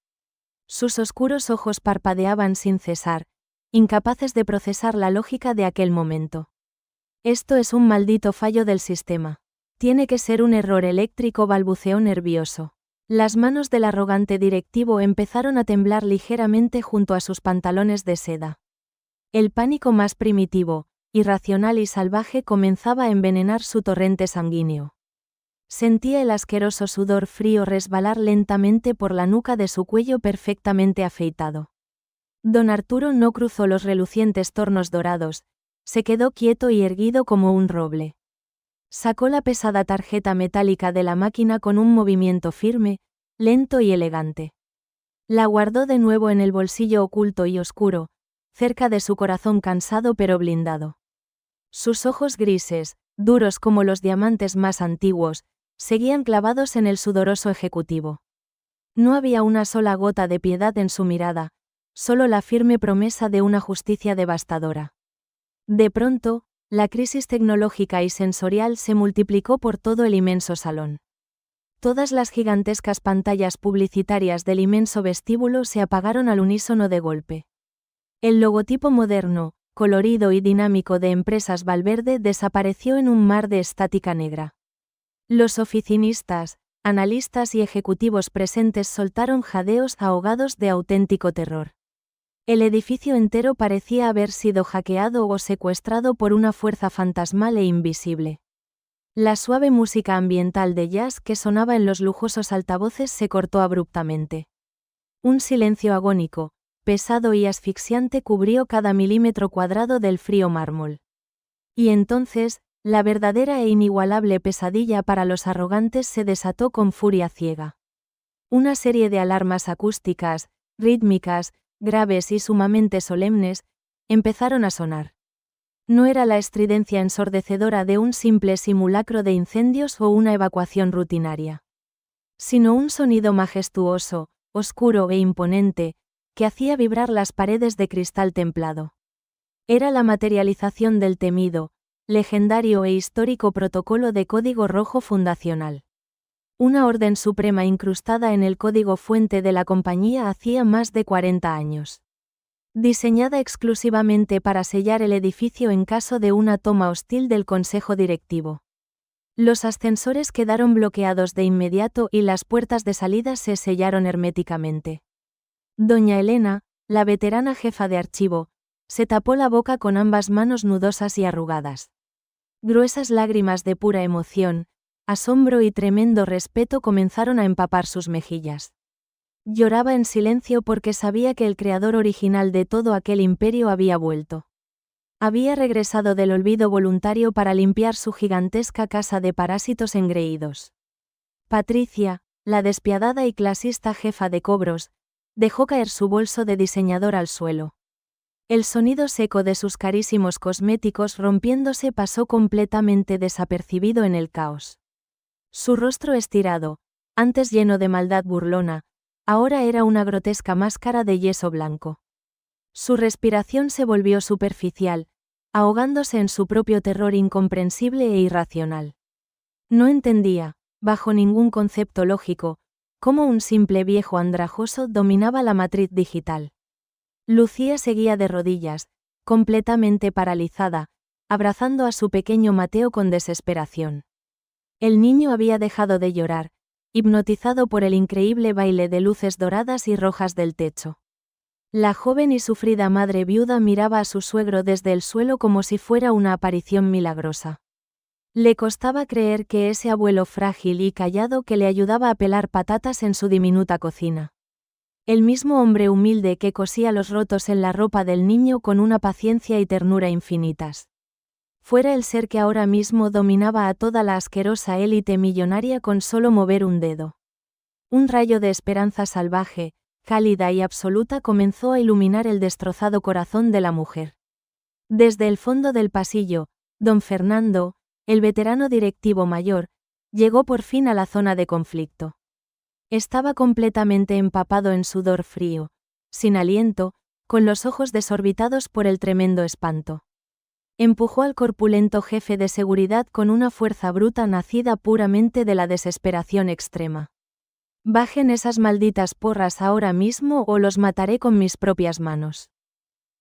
A: Sus oscuros ojos parpadeaban sin cesar, incapaces de procesar la lógica de aquel momento. Esto es un maldito fallo del sistema. Tiene que ser un error eléctrico, balbuceó nervioso. Las manos del arrogante directivo empezaron a temblar ligeramente junto a sus pantalones de seda. El pánico más primitivo, irracional y salvaje comenzaba a envenenar su torrente sanguíneo. Sentía el asqueroso sudor frío resbalar lentamente por la nuca de su cuello perfectamente afeitado. Don Arturo no cruzó los relucientes tornos dorados, se quedó quieto y erguido como un roble. Sacó la pesada tarjeta metálica de la máquina con un movimiento firme, lento y elegante. La guardó de nuevo en el bolsillo oculto y oscuro, cerca de su corazón cansado pero blindado. Sus ojos grises, duros como los diamantes más antiguos, seguían clavados en el sudoroso ejecutivo. No había una sola gota de piedad en su mirada, solo la firme promesa de una justicia devastadora. De pronto, la crisis tecnológica y sensorial se multiplicó por todo el inmenso salón. Todas las gigantescas pantallas publicitarias del inmenso vestíbulo se apagaron al unísono de golpe. El logotipo moderno, colorido y dinámico de Empresas Valverde desapareció en un mar de estática negra. Los oficinistas, analistas y ejecutivos presentes soltaron jadeos ahogados de auténtico terror. El edificio entero parecía haber sido hackeado o secuestrado por una fuerza fantasmal e invisible. La suave música ambiental de jazz que sonaba en los lujosos altavoces se cortó abruptamente. Un silencio agónico, pesado y asfixiante cubrió cada milímetro cuadrado del frío mármol. Y entonces, la verdadera e inigualable pesadilla para los arrogantes se desató con furia ciega. Una serie de alarmas acústicas, rítmicas, graves y sumamente solemnes, empezaron a sonar. No era la estridencia ensordecedora de un simple simulacro de incendios o una evacuación rutinaria, sino un sonido majestuoso, oscuro e imponente, que hacía vibrar las paredes de cristal templado. Era la materialización del temido, legendario e histórico protocolo de código rojo fundacional. Una orden suprema incrustada en el código fuente de la compañía hacía más de 40 años. Diseñada exclusivamente para sellar el edificio en caso de una toma hostil del consejo directivo. Los ascensores quedaron bloqueados de inmediato y las puertas de salida se sellaron herméticamente. Doña Elena, la veterana jefa de archivo, se tapó la boca con ambas manos nudosas y arrugadas. Gruesas lágrimas de pura emoción, asombro y tremendo respeto comenzaron a empapar sus mejillas. Lloraba en silencio porque sabía que el creador original de todo aquel imperio había vuelto. Había regresado del olvido voluntario para limpiar su gigantesca casa de parásitos engreídos. Patricia, la despiadada y clasista jefa de cobros, dejó caer su bolso de diseñador al suelo. El sonido seco de sus carísimos cosméticos rompiéndose pasó completamente desapercibido en el caos. Su rostro estirado, antes lleno de maldad burlona, ahora era una grotesca máscara de yeso blanco. Su respiración se volvió superficial, ahogándose en su propio terror incomprensible e irracional. No entendía, bajo ningún concepto lógico, cómo un simple viejo andrajoso dominaba la matriz digital. Lucía seguía de rodillas, completamente paralizada, abrazando a su pequeño Mateo con desesperación. El niño había dejado de llorar, hipnotizado por el increíble baile de luces doradas y rojas del techo. La joven y sufrida madre viuda miraba a su suegro desde el suelo como si fuera una aparición milagrosa. Le costaba creer que ese abuelo frágil y callado que le ayudaba a pelar patatas en su diminuta cocina. El mismo hombre humilde que cosía los rotos en la ropa del niño con una paciencia y ternura infinitas. Fuera el ser que ahora mismo dominaba a toda la asquerosa élite millonaria con solo mover un dedo. Un rayo de esperanza salvaje, cálida y absoluta comenzó a iluminar el destrozado corazón de la mujer. Desde el fondo del pasillo, don Fernando, el veterano directivo mayor, llegó por fin a la zona de conflicto. Estaba completamente empapado en sudor frío, sin aliento, con los ojos desorbitados por el tremendo espanto. Empujó al corpulento jefe de seguridad con una fuerza bruta nacida puramente de la desesperación extrema. Bajen esas malditas porras ahora mismo o los mataré con mis propias manos.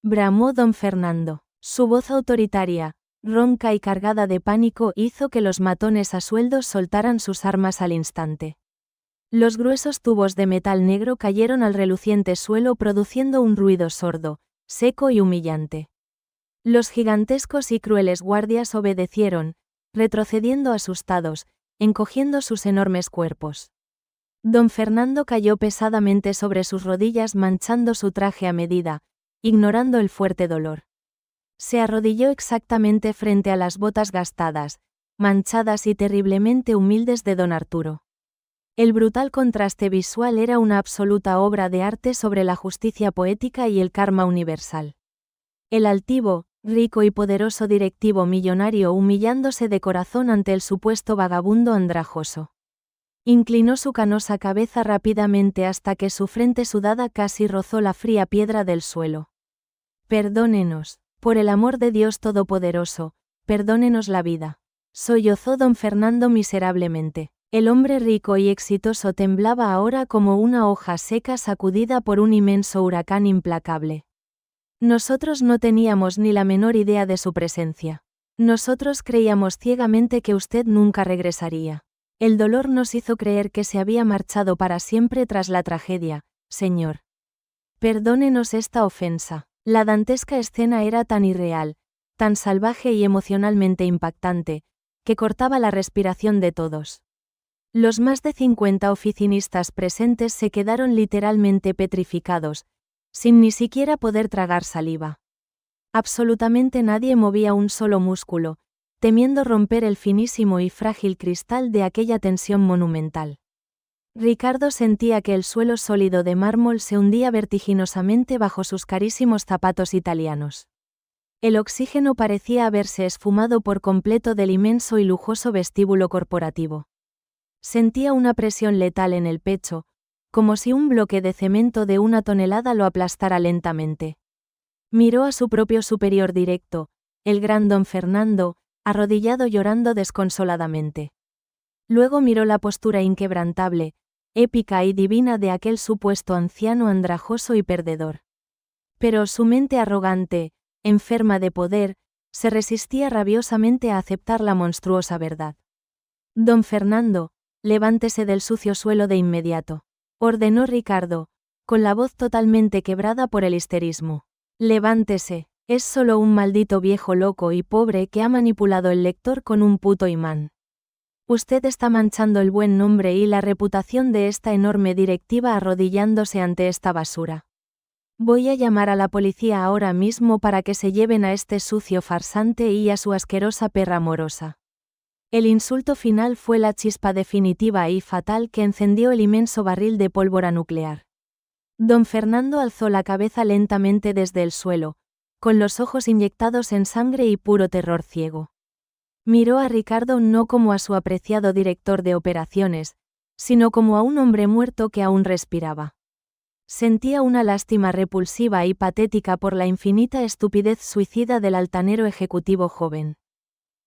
A: Bramó don Fernando. Su voz autoritaria, ronca y cargada de pánico hizo que los matones a sueldos soltaran sus armas al instante. Los gruesos tubos de metal negro cayeron al reluciente suelo produciendo un ruido sordo, seco y humillante. Los gigantescos y crueles guardias obedecieron, retrocediendo asustados, encogiendo sus enormes cuerpos. Don Fernando cayó pesadamente sobre sus rodillas manchando su traje a medida, ignorando el fuerte dolor. Se arrodilló exactamente frente a las botas gastadas, manchadas y terriblemente humildes de don Arturo. El brutal contraste visual era una absoluta obra de arte sobre la justicia poética y el karma universal. El altivo, rico y poderoso directivo millonario humillándose de corazón ante el supuesto vagabundo andrajoso. Inclinó su canosa cabeza rápidamente hasta que su frente sudada casi rozó la fría piedra del suelo. Perdónenos, por el amor de Dios Todopoderoso, perdónenos la vida. Sollozó don Fernando miserablemente. El hombre rico y exitoso temblaba ahora como una hoja seca sacudida por un inmenso huracán implacable. Nosotros no teníamos ni la menor idea de su presencia. Nosotros creíamos ciegamente que usted nunca regresaría. El dolor nos hizo creer que se había marchado para siempre tras la tragedia, señor. Perdónenos esta ofensa. La dantesca escena era tan irreal, tan salvaje y emocionalmente impactante, que cortaba la respiración de todos. Los más de 50 oficinistas presentes se quedaron literalmente petrificados, sin ni siquiera poder tragar saliva. Absolutamente nadie movía un solo músculo, temiendo romper el finísimo y frágil cristal de aquella tensión monumental. Ricardo sentía que el suelo sólido de mármol se hundía vertiginosamente bajo sus carísimos zapatos italianos. El oxígeno parecía haberse esfumado por completo del inmenso y lujoso vestíbulo corporativo. Sentía una presión letal en el pecho, como si un bloque de cemento de 1 tonelada lo aplastara lentamente. Miró a su propio superior directo, el gran don Fernando, arrodillado llorando desconsoladamente. Luego miró la postura inquebrantable, épica y divina de aquel supuesto anciano andrajoso y perdedor. Pero su mente arrogante, enferma de poder, se resistía rabiosamente a aceptar la monstruosa verdad. Don Fernando, levántese del sucio suelo de inmediato, ordenó Ricardo, con la voz totalmente quebrada por el histerismo. Levántese, es solo un maldito viejo loco y pobre que ha manipulado el lector con un puto imán. Usted está manchando el buen nombre y la reputación de esta enorme directiva arrodillándose ante esta basura. Voy a llamar a la policía ahora mismo para que se lleven a este sucio farsante y a su asquerosa perra morosa. El insulto final fue la chispa definitiva y fatal que encendió el inmenso barril de pólvora nuclear. Don Fernando alzó la cabeza lentamente desde el suelo, con los ojos inyectados en sangre y puro terror ciego. Miró a Ricardo no como a su apreciado director de operaciones, sino como a un hombre muerto que aún respiraba. Sentía una lástima repulsiva y patética por la infinita estupidez suicida del altanero ejecutivo joven.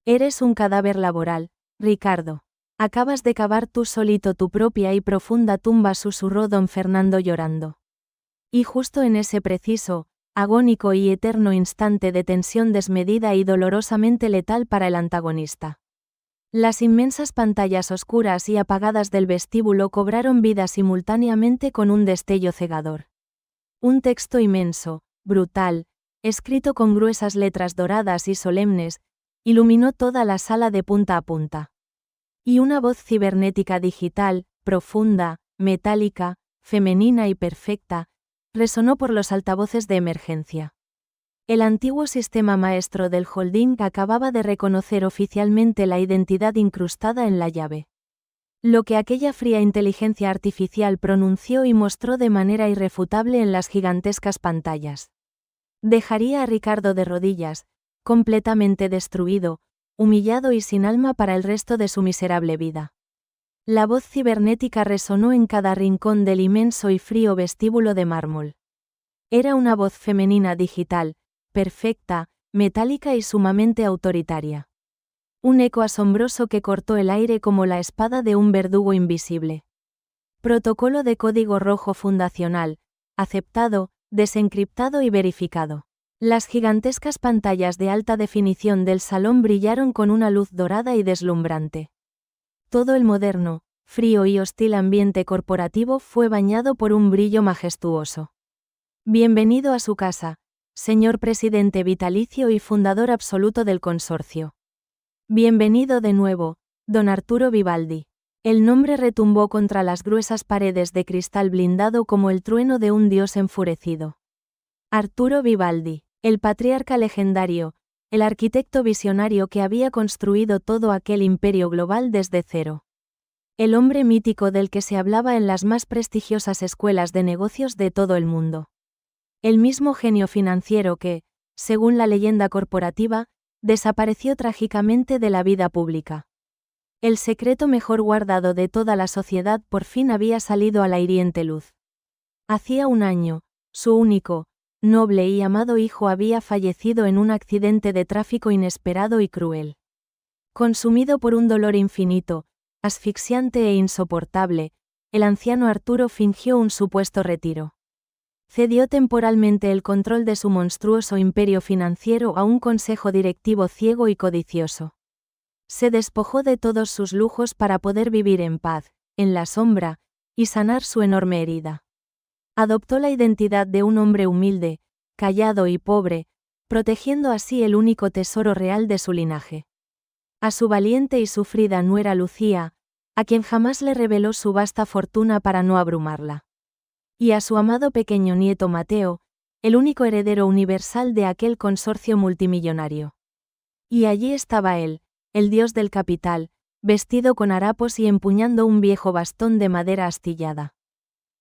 A: Eres un cadáver laboral, Ricardo. Acabas de cavar tú solito tu propia y profunda tumba, susurró don Fernando llorando. Y justo en ese preciso, agónico y eterno instante de tensión desmedida y dolorosamente letal para el antagonista. Las inmensas pantallas oscuras y apagadas del vestíbulo cobraron vida simultáneamente con un destello cegador. Un texto inmenso, brutal, escrito con gruesas letras doradas y solemnes, iluminó toda la sala de punta a punta. Y una voz cibernética digital, profunda, metálica, femenina y perfecta, resonó por los altavoces de emergencia. El antiguo sistema maestro del holding acababa de reconocer oficialmente la identidad incrustada en la llave. Lo que aquella fría inteligencia artificial pronunció y mostró de manera irrefutable en las gigantescas pantallas. Dejaría a Ricardo de rodillas, completamente destruido, humillado y sin alma para el resto de su miserable vida. La voz cibernética resonó en cada rincón del inmenso y frío vestíbulo de mármol. Era una voz femenina digital, perfecta, metálica y sumamente autoritaria. Un eco asombroso que cortó el aire como la espada de un verdugo invisible. Protocolo de código rojo fundacional, aceptado, desencriptado y verificado. Las gigantescas pantallas de alta definición del salón brillaron con una luz dorada y deslumbrante. Todo el moderno, frío y hostil ambiente corporativo fue bañado por un brillo majestuoso. Bienvenido a su casa, señor presidente vitalicio y fundador absoluto del consorcio. Bienvenido de nuevo, don Arturo Vivaldi. El nombre retumbó contra las gruesas paredes de cristal blindado como el trueno de un dios enfurecido. Arturo Vivaldi, el patriarca legendario, el arquitecto visionario que había construido todo aquel imperio global desde cero. El hombre mítico del que se hablaba en las más prestigiosas escuelas de negocios de todo el mundo. El mismo genio financiero que, según la leyenda corporativa, desapareció trágicamente de la vida pública. El secreto mejor guardado de toda la sociedad por fin había salido a la hiriente luz. Hacía un año, su único, noble y amado hijo había fallecido en un accidente de tráfico inesperado y cruel. Consumido por un dolor infinito, asfixiante e insoportable, el anciano Arturo fingió un supuesto retiro. Cedió temporalmente el control de su monstruoso imperio financiero a un consejo directivo ciego y codicioso. Se despojó de todos sus lujos para poder vivir en paz, en la sombra, y sanar su enorme herida. Adoptó la identidad de un hombre humilde, callado y pobre, protegiendo así el único tesoro real de su linaje. A su valiente y sufrida nuera Lucía, a quien jamás le reveló su vasta fortuna para no abrumarla. Y a su amado pequeño nieto Mateo, el único heredero universal de aquel consorcio multimillonario. Y allí estaba él, el dios del capital, vestido con harapos y empuñando un viejo bastón de madera astillada.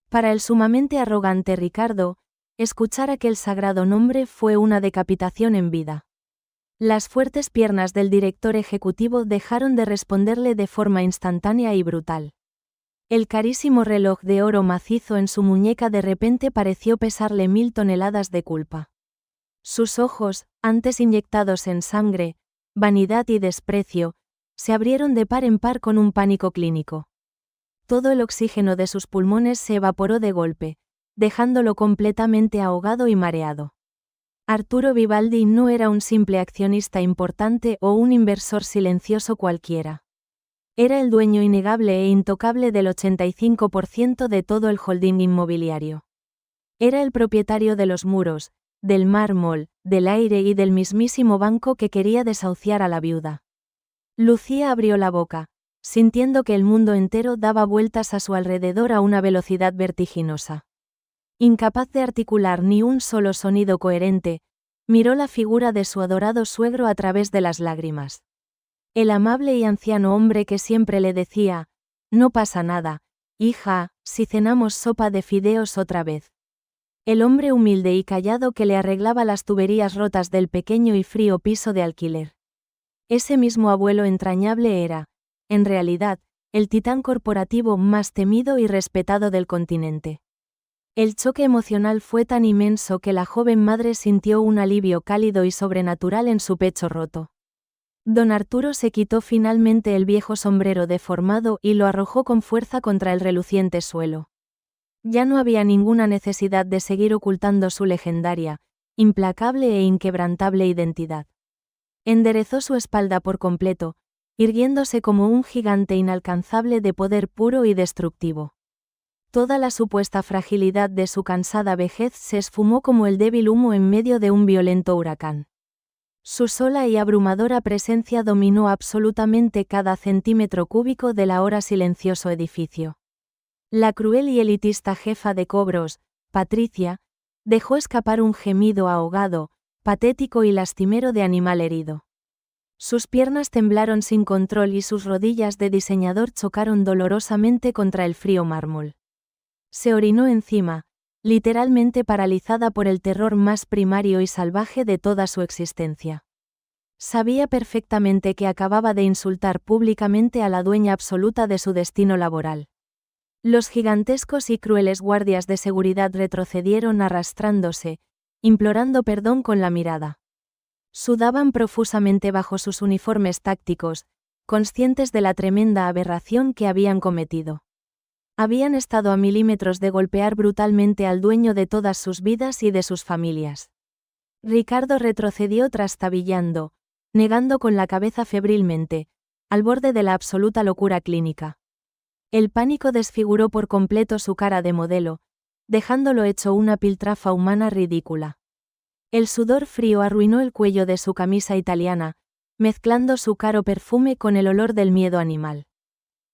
A: Para el sumamente arrogante Ricardo, escuchar aquel sagrado nombre fue una decapitación en vida. Las fuertes piernas del director ejecutivo dejaron de responderle de forma instantánea y brutal. El carísimo reloj de oro macizo en su muñeca de repente pareció pesarle 1000 toneladas de culpa. Sus ojos, antes inyectados en sangre, vanidad y desprecio, se abrieron de par en par con un pánico clínico. Todo el oxígeno de sus pulmones se evaporó de golpe, dejándolo completamente ahogado y mareado. Arturo Vivaldi no era un simple accionista importante o un inversor silencioso cualquiera. Era el dueño innegable e intocable del 85% de todo el holding inmobiliario. Era el propietario de los muros, del mármol, del aire y del mismísimo banco que quería desahuciar a la viuda. Lucía abrió la boca, sintiendo que el mundo entero daba vueltas a su alrededor a una velocidad vertiginosa. Incapaz de articular ni un solo sonido coherente, miró la figura de su adorado suegro a través de las lágrimas. El amable y anciano hombre que siempre le decía, «No pasa nada, hija, si cenamos sopa de fideos otra vez». El hombre humilde y callado que le arreglaba las tuberías rotas del pequeño y frío piso de alquiler. Ese mismo abuelo entrañable era, en realidad, el titán corporativo más temido y respetado del continente. El choque emocional fue tan inmenso que la joven madre sintió un alivio cálido y sobrenatural en su pecho roto. Don Arturo se quitó finalmente el viejo sombrero deformado y lo arrojó con fuerza contra el reluciente suelo. Ya no había ninguna necesidad de seguir ocultando su legendaria, implacable e inquebrantable identidad. Enderezó su espalda por completo, irguiéndose como un gigante inalcanzable de poder puro y destructivo. Toda la supuesta fragilidad de su cansada vejez se esfumó como el débil humo en medio de un violento huracán. Su sola y abrumadora presencia dominó absolutamente cada centímetro cúbico del ahora silencioso edificio. La cruel y elitista jefa de cobros, Patricia, dejó escapar un gemido ahogado, patético y lastimero de animal herido. Sus piernas temblaron sin control y sus rodillas de diseñador chocaron dolorosamente contra el frío mármol. Se orinó encima, literalmente paralizada por el terror más primario y salvaje de toda su existencia. Sabía perfectamente que acababa de insultar públicamente a la dueña absoluta de su destino laboral. Los gigantescos y crueles guardias de seguridad retrocedieron arrastrándose, implorando perdón con la mirada. Sudaban profusamente bajo sus uniformes tácticos, conscientes de la tremenda aberración que habían cometido. Habían estado a milímetros de golpear brutalmente al dueño de todas sus vidas y de sus familias. Ricardo retrocedió trastabillando, negando con la cabeza febrilmente, al borde de la absoluta locura clínica. El pánico desfiguró por completo su cara de modelo, dejándolo hecho una piltrafa humana ridícula. El sudor frío arruinó el cuello de su camisa italiana, mezclando su caro perfume con el olor del miedo animal.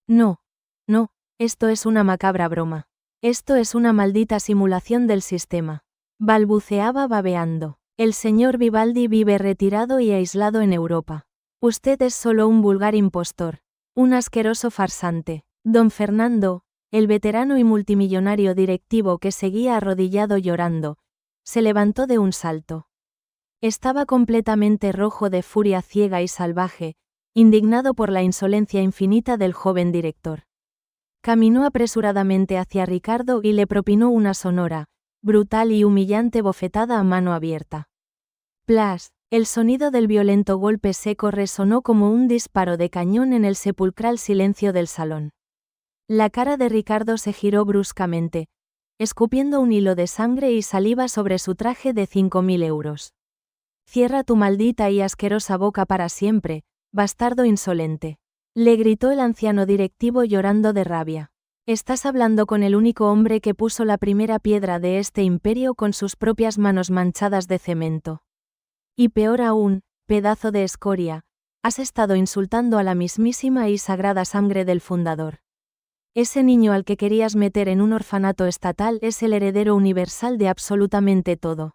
A: No, no. Esto es una macabra broma. Esto es una maldita simulación del sistema. Balbuceaba babeando. El señor Vivaldi vive retirado y aislado en Europa. Usted es solo un vulgar impostor. Un asqueroso farsante. Don Fernando, el veterano y multimillonario directivo que seguía arrodillado llorando, se levantó de un salto. Estaba completamente rojo de furia ciega y salvaje, indignado por la insolencia infinita del joven director. Caminó apresuradamente hacia Ricardo y le propinó una sonora, brutal y humillante bofetada a mano abierta. Plas, el sonido del violento golpe seco resonó como un disparo de cañón en el sepulcral silencio del salón. La cara de Ricardo se giró bruscamente, escupiendo un hilo de sangre y saliva sobre su traje de 5.000 euros. Cierra tu maldita y asquerosa boca para siempre, bastardo insolente. Le gritó el anciano directivo llorando de rabia. Estás hablando con el único hombre que puso la primera piedra de este imperio con sus propias manos manchadas de cemento. Y peor aún, pedazo de escoria, has estado insultando a la mismísima y sagrada sangre del fundador. Ese niño al que querías meter en un orfanato estatal es el heredero universal de absolutamente todo.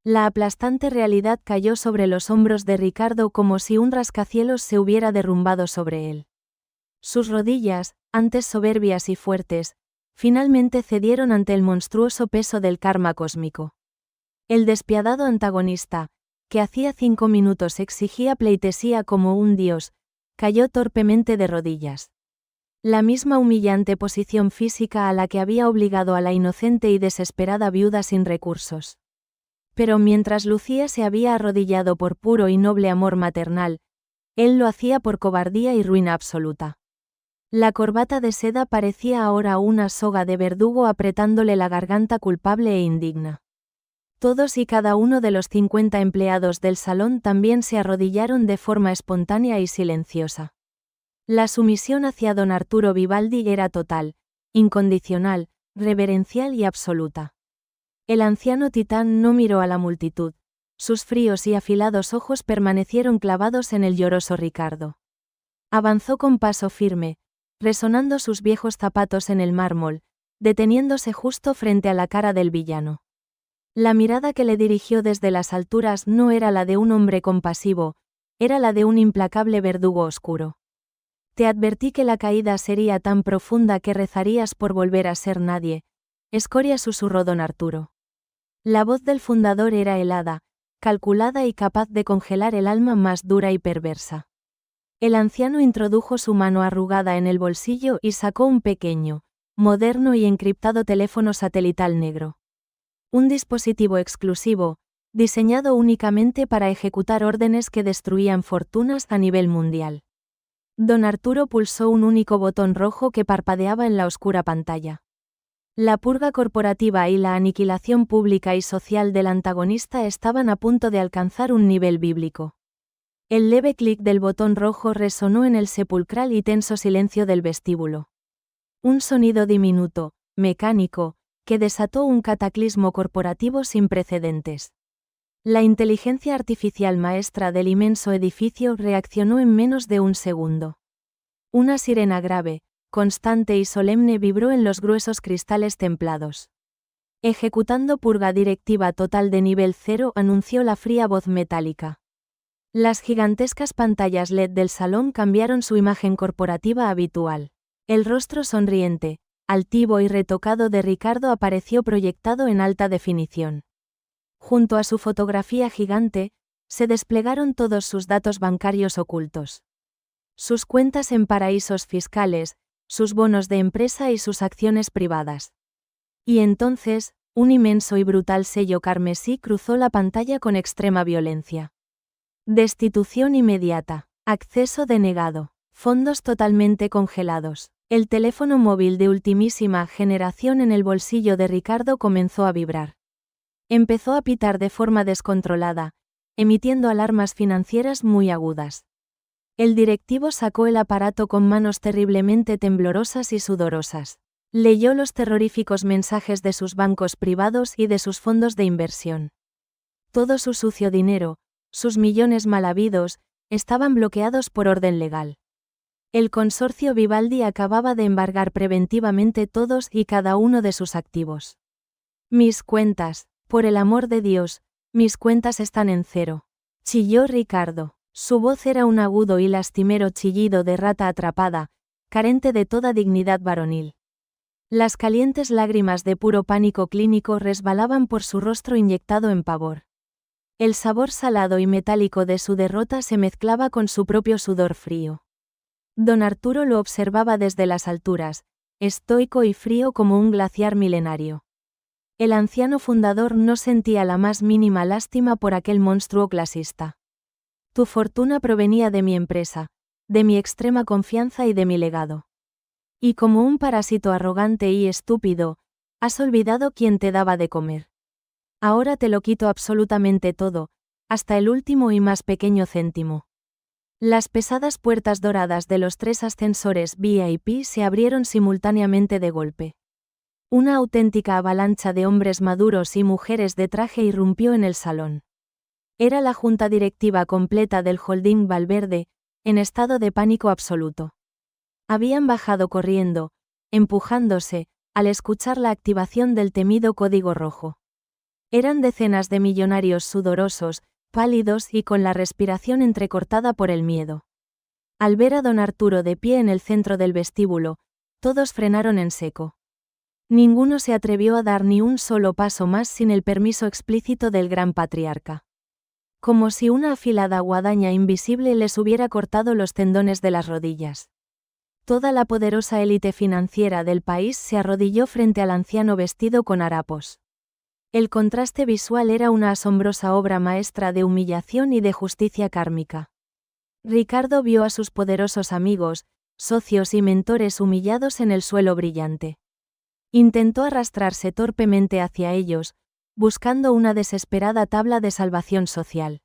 A: La aplastante realidad cayó sobre los hombros de Ricardo como si un rascacielos se hubiera derrumbado sobre él. Sus rodillas, antes soberbias y fuertes, finalmente cedieron ante el monstruoso peso del karma cósmico. El despiadado antagonista, que hacía 5 minutos exigía pleitesía como un dios, cayó torpemente de rodillas. La misma humillante posición física a la que había obligado a la inocente y desesperada viuda sin recursos. Pero mientras Lucía se había arrodillado por puro y noble amor maternal, él lo hacía por cobardía y ruina absoluta. La corbata de seda parecía ahora una soga de verdugo apretándole la garganta culpable e indigna. Todos y cada uno de los 50 empleados del salón también se arrodillaron de forma espontánea y silenciosa. La sumisión hacia don Arturo Vivaldi era total, incondicional, reverencial y absoluta. El anciano titán no miró a la multitud, sus fríos y afilados ojos permanecieron clavados en el lloroso Ricardo. Avanzó con paso firme, resonando sus viejos zapatos en el mármol, deteniéndose justo frente a la cara del villano. La mirada que le dirigió desde las alturas no era la de un hombre compasivo, era la de un implacable verdugo oscuro. Te advertí que la caída sería tan profunda que rezarías por volver a ser nadie, escoria, susurró don Arturo. La voz del fundador era helada, calculada y capaz de congelar el alma más dura y perversa. El anciano introdujo su mano arrugada en el bolsillo y sacó un pequeño, moderno y encriptado teléfono satelital negro. Un dispositivo exclusivo, diseñado únicamente para ejecutar órdenes que destruían fortunas a nivel mundial. Don Arturo pulsó un único botón rojo que parpadeaba en la oscura pantalla. La purga corporativa y la aniquilación pública y social del antagonista estaban a punto de alcanzar un nivel bíblico. El leve clic del botón rojo resonó en el sepulcral y tenso silencio del vestíbulo. Un sonido diminuto, mecánico, que desató un cataclismo corporativo sin precedentes. La inteligencia artificial maestra del inmenso edificio reaccionó en menos de un segundo. Una sirena grave, constante y solemne vibró en los gruesos cristales templados. Ejecutando purga directiva total de nivel 0, anunció la fría voz metálica. Las gigantescas pantallas LED del salón cambiaron su imagen corporativa habitual. El rostro sonriente, altivo y retocado de Ricardo apareció proyectado en alta definición. Junto a su fotografía gigante, se desplegaron todos sus datos bancarios ocultos. Sus cuentas en paraísos fiscales, sus bonos de empresa y sus acciones privadas. Y entonces, un inmenso y brutal sello carmesí cruzó la pantalla con extrema violencia. Destitución inmediata, acceso denegado, fondos totalmente congelados. El teléfono móvil de ultimísima generación en el bolsillo de Ricardo comenzó a vibrar. Empezó a pitar de forma descontrolada, emitiendo alarmas financieras muy agudas. El directivo sacó el aparato con manos terriblemente temblorosas y sudorosas. Leyó los terroríficos mensajes de sus bancos privados y de sus fondos de inversión. Todo su sucio dinero, sus millones mal habidos, estaban bloqueados por orden legal. El consorcio Vivaldi acababa de embargar preventivamente todos y cada uno de sus activos. Mis cuentas, por el amor de Dios, mis cuentas están en cero. Chilló Ricardo. Su voz era un agudo y lastimero chillido de rata atrapada, carente de toda dignidad varonil. Las calientes lágrimas de puro pánico clínico resbalaban por su rostro inyectado en pavor. El sabor salado y metálico de su derrota se mezclaba con su propio sudor frío. Don Arturo lo observaba desde las alturas, estoico y frío como un glaciar milenario. El anciano fundador no sentía la más mínima lástima por aquel monstruo clasista. Tu fortuna provenía de mi empresa, de mi extrema confianza y de mi legado. Y como un parásito arrogante y estúpido, has olvidado quién te daba de comer. Ahora te lo quito absolutamente todo, hasta el último y más pequeño céntimo. Las pesadas puertas doradas de los 3 ascensores VIP se abrieron simultáneamente de golpe. Una auténtica avalancha de hombres maduros y mujeres de traje irrumpió en el salón. Era la junta directiva completa del Holding Valverde, en estado de pánico absoluto. Habían bajado corriendo, empujándose, al escuchar la activación del temido código rojo. Eran decenas de millonarios sudorosos, pálidos y con la respiración entrecortada por el miedo. Al ver a don Arturo de pie en el centro del vestíbulo, todos frenaron en seco. Ninguno se atrevió a dar ni un solo paso más sin el permiso explícito del gran patriarca. Como si una afilada guadaña invisible les hubiera cortado los tendones de las rodillas. Toda la poderosa élite financiera del país se arrodilló frente al anciano vestido con harapos. El contraste visual era una asombrosa obra maestra de humillación y de justicia kármica. Ricardo vio a sus poderosos amigos, socios y mentores humillados en el suelo brillante. Intentó arrastrarse torpemente hacia ellos, buscando una desesperada tabla de salvación social.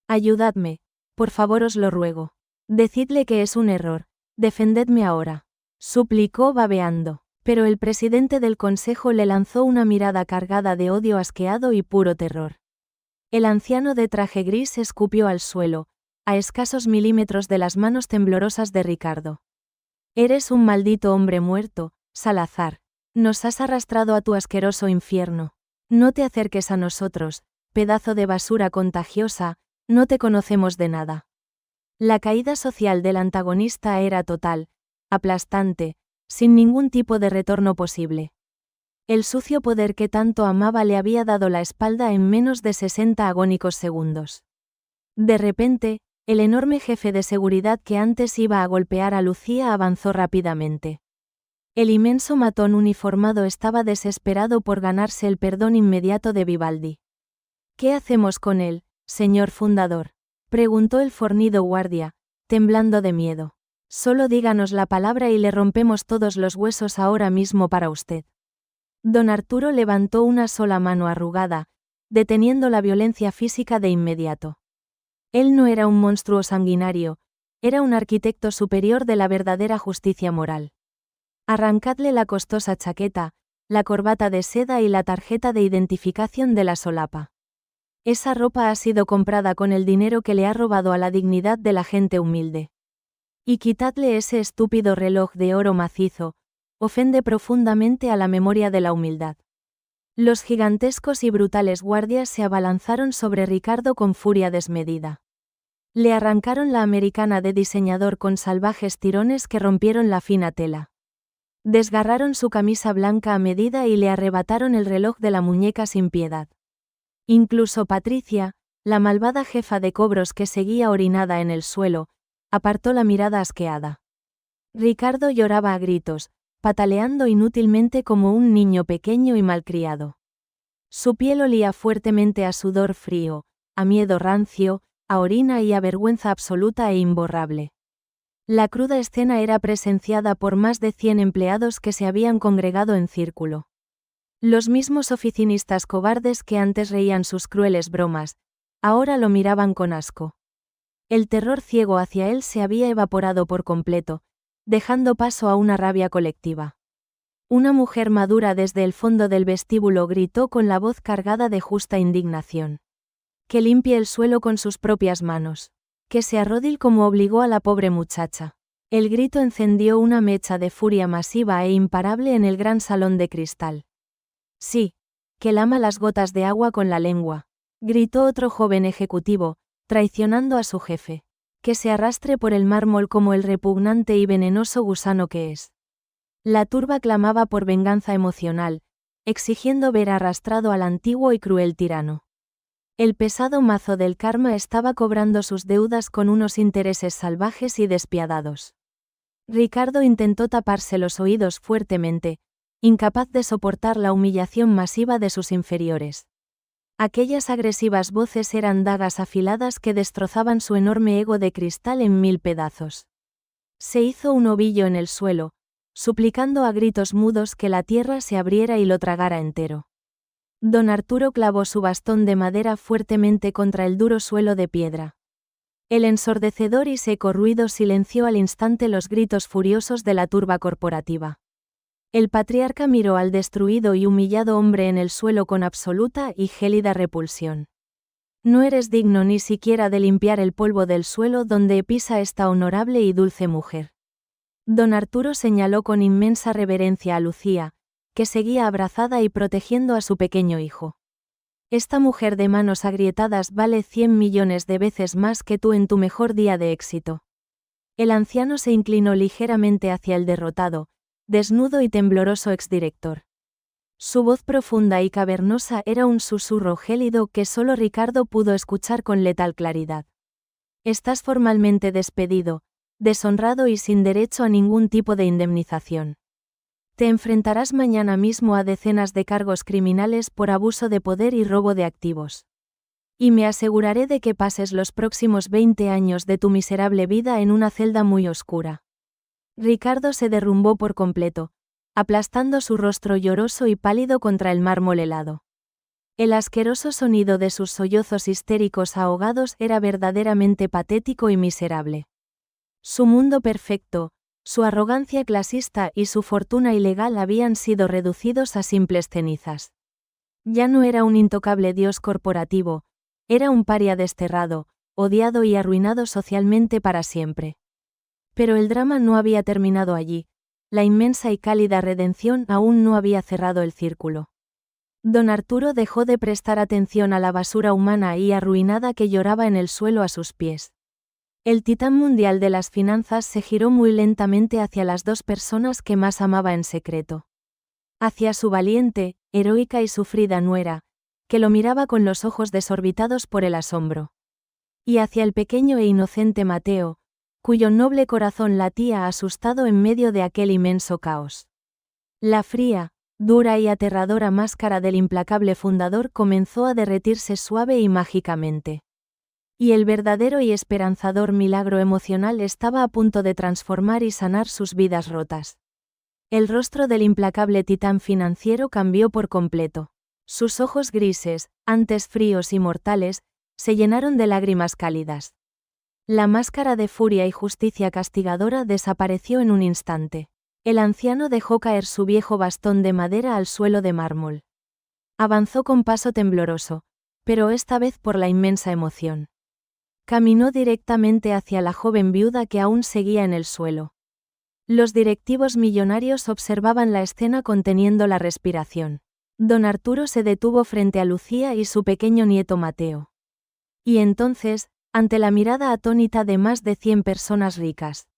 A: Ayudadme, por favor os lo ruego. Decidle que es un error, defendedme ahora, suplicó babeando, pero el presidente del consejo le lanzó una mirada cargada de odio asqueado y puro terror. El anciano de traje gris escupió al suelo, a escasos milímetros de las manos temblorosas de Ricardo. Eres un maldito hombre muerto, Salazar. Nos has arrastrado a tu asqueroso infierno. No te acerques a nosotros, pedazo de basura contagiosa, no te conocemos de nada. La caída social del antagonista era total, aplastante, sin ningún tipo de retorno posible. El sucio poder que tanto amaba le había dado la espalda en menos de 60 agónicos segundos. De repente, el enorme jefe de seguridad que antes iba a golpear a Lucía avanzó rápidamente. El inmenso matón uniformado estaba desesperado por ganarse el perdón inmediato de Vivaldi. ¿Qué hacemos con él, señor fundador?, preguntó el fornido guardia, temblando de miedo. Solo díganos la palabra y le rompemos todos los huesos ahora mismo para usted. Don Arturo levantó una sola mano arrugada, deteniendo la violencia física de inmediato. Él no era un monstruo sanguinario, era un arquitecto superior de la verdadera justicia moral. Arrancadle la costosa chaqueta, la corbata de seda y la tarjeta de identificación de la solapa. Esa ropa ha sido comprada con el dinero que le ha robado a la dignidad de la gente humilde. Y quitadle ese estúpido reloj de oro macizo, ofende profundamente a la memoria de la humildad. Los gigantescos y brutales guardias se abalanzaron sobre Ricardo con furia desmedida. Le arrancaron la americana de diseñador con salvajes tirones que rompieron la fina tela. Desgarraron su camisa blanca a medida y le arrebataron el reloj de la muñeca sin piedad. Incluso Patricia, la malvada jefa de cobros que seguía orinada en el suelo, apartó la mirada asqueada. Ricardo lloraba a gritos, pataleando inútilmente como un niño pequeño y malcriado. Su piel olía fuertemente a sudor frío, a miedo rancio, a orina y a vergüenza absoluta e imborrable. La cruda escena era presenciada por más de 100 empleados que se habían congregado en círculo. Los mismos oficinistas cobardes que antes reían sus crueles bromas, ahora lo miraban con asco. El terror ciego hacia él se había evaporado por completo, dejando paso a una rabia colectiva. Una mujer madura desde el fondo del vestíbulo gritó con la voz cargada de justa indignación. Que limpie el suelo con sus propias manos. Que se arrodille como obligó a la pobre muchacha. El grito encendió una mecha de furia masiva e imparable en el gran salón de cristal. Sí, que lama las gotas de agua con la lengua, gritó otro joven ejecutivo, traicionando a su jefe. Que se arrastre por el mármol como el repugnante y venenoso gusano que es. La turba clamaba por venganza emocional, exigiendo ver arrastrado al antiguo y cruel tirano. El pesado mazo del karma estaba cobrando sus deudas con unos intereses salvajes y despiadados. Ricardo intentó taparse los oídos fuertemente, incapaz de soportar la humillación masiva de sus inferiores. Aquellas agresivas voces eran dagas afiladas que destrozaban su enorme ego de cristal en 1000 pedazos. Se hizo un ovillo en el suelo, suplicando a gritos mudos que la tierra se abriera y lo tragara entero. Don Arturo clavó su bastón de madera fuertemente contra el duro suelo de piedra. El ensordecedor y seco ruido silenció al instante los gritos furiosos de la turba corporativa. El patriarca miró al destruido y humillado hombre en el suelo con absoluta y gélida repulsión. No eres digno ni siquiera de limpiar el polvo del suelo donde pisa esta honorable y dulce mujer. Don Arturo señaló con inmensa reverencia a Lucía, que seguía abrazada y protegiendo a su pequeño hijo. Esta mujer de manos agrietadas vale 100 millones de veces más que tú en tu mejor día de éxito. El anciano se inclinó ligeramente hacia el derrotado, desnudo y tembloroso exdirector. Su voz profunda y cavernosa era un susurro gélido que solo Ricardo pudo escuchar con letal claridad. Estás formalmente despedido, deshonrado y sin derecho a ningún tipo de indemnización. Te enfrentarás mañana mismo a decenas de cargos criminales por abuso de poder y robo de activos. Y me aseguraré de que pases los próximos 20 años de tu miserable vida en una celda muy oscura. Ricardo se derrumbó por completo, aplastando su rostro lloroso y pálido contra el mármol helado. El asqueroso sonido de sus sollozos histéricos ahogados era verdaderamente patético y miserable. Su mundo perfecto, su arrogancia clasista y su fortuna ilegal habían sido reducidos a simples cenizas. Ya no era un intocable dios corporativo, era un paria desterrado, odiado y arruinado socialmente para siempre. Pero el drama no había terminado allí, la inmensa y cálida redención aún no había cerrado el círculo. Don Arturo dejó de prestar atención a la basura humana y arruinada que lloraba en el suelo a sus pies. El titán mundial de las finanzas se giró muy lentamente hacia las dos personas que más amaba en secreto. Hacia su valiente, heroica y sufrida nuera, que lo miraba con los ojos desorbitados por el asombro. Y hacia el pequeño e inocente Mateo, cuyo noble corazón latía asustado en medio de aquel inmenso caos. La fría, dura y aterradora máscara del implacable fundador comenzó a derretirse suave y mágicamente. Y el verdadero y esperanzador milagro emocional estaba a punto de transformar y sanar sus vidas rotas. El rostro del implacable titán financiero cambió por completo. Sus ojos grises, antes fríos y mortales, se llenaron de lágrimas cálidas. La máscara de furia y justicia castigadora desapareció en un instante. El anciano dejó caer su viejo bastón de madera al suelo de mármol. Avanzó con paso tembloroso, pero esta vez por la inmensa emoción. Caminó directamente hacia la joven viuda que aún seguía en el suelo. Los directivos millonarios observaban la escena conteniendo la respiración. Don Arturo se detuvo frente a Lucía y su pequeño nieto Mateo. Y entonces, ante la mirada atónita de más de 100 personas ricas,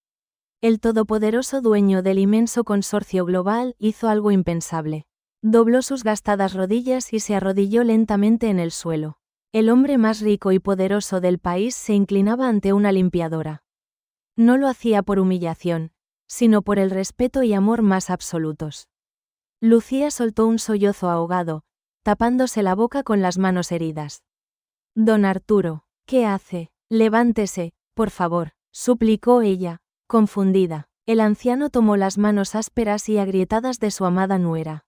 A: el todopoderoso dueño del inmenso consorcio global hizo algo impensable. Dobló sus gastadas rodillas y se arrodilló lentamente en el suelo. El hombre más rico y poderoso del país se inclinaba ante una limpiadora. No lo hacía por humillación, sino por el respeto y amor más absolutos. Lucía soltó un sollozo ahogado, tapándose la boca con las manos heridas. Don Arturo, ¿qué hace? Levántese, por favor, suplicó ella, confundida. El anciano tomó las manos ásperas y agrietadas de su amada nuera.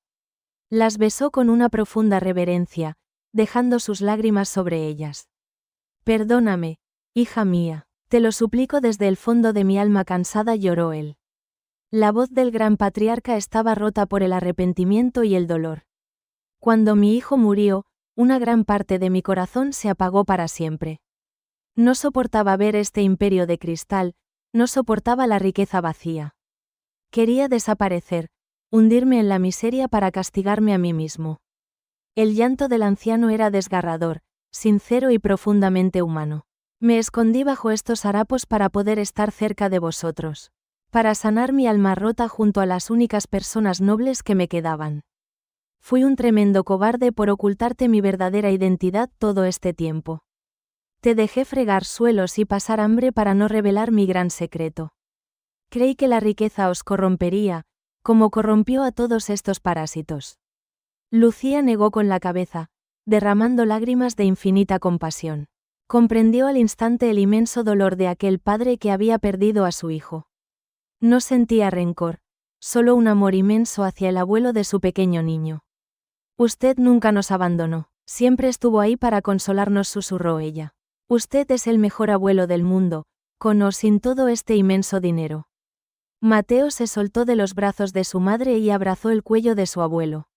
A: Las besó con una profunda reverencia, dejando sus lágrimas sobre ellas. Perdóname, hija mía, te lo suplico desde el fondo de mi alma cansada, lloró él. La voz del gran patriarca estaba rota por el arrepentimiento y el dolor. Cuando mi hijo murió, una gran parte de mi corazón se apagó para siempre. No soportaba ver este imperio de cristal, no soportaba la riqueza vacía. Quería desaparecer, hundirme en la miseria para castigarme a mí mismo. El llanto del anciano era desgarrador, sincero y profundamente humano. Me escondí bajo estos harapos para poder estar cerca de vosotros. Para sanar mi alma rota junto a las únicas personas nobles que me quedaban. Fui un tremendo cobarde por ocultarte mi verdadera identidad todo este tiempo. Te dejé fregar suelos y pasar hambre para no revelar mi gran secreto. Creí que la riqueza os corrompería, como corrompió a todos estos parásitos. Lucía negó con la cabeza, derramando lágrimas de infinita compasión. Comprendió al instante el inmenso dolor de aquel padre que había perdido a su hijo. No sentía rencor, solo un amor inmenso hacia el abuelo de su pequeño niño. Usted nunca nos abandonó, siempre estuvo ahí para consolarnos, susurró ella. Usted es el mejor abuelo del mundo, con o sin todo este inmenso dinero. Mateo se soltó de los brazos de su madre y abrazó el cuello de su abuelo.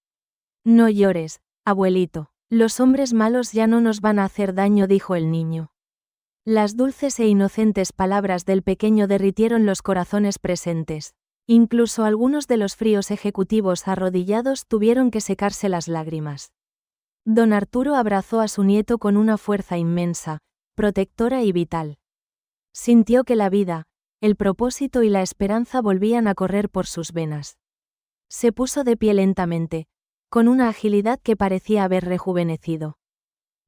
A: No llores, abuelito, los hombres malos ya no nos van a hacer daño, dijo el niño. Las dulces e inocentes palabras del pequeño derritieron los corazones presentes. Incluso algunos de los fríos ejecutivos arrodillados tuvieron que secarse las lágrimas. Don Arturo abrazó a su nieto con una fuerza inmensa, protectora y vital. Sintió que la vida, el propósito y la esperanza volvían a correr por sus venas. Se puso de pie lentamente, con una agilidad que parecía haber rejuvenecido.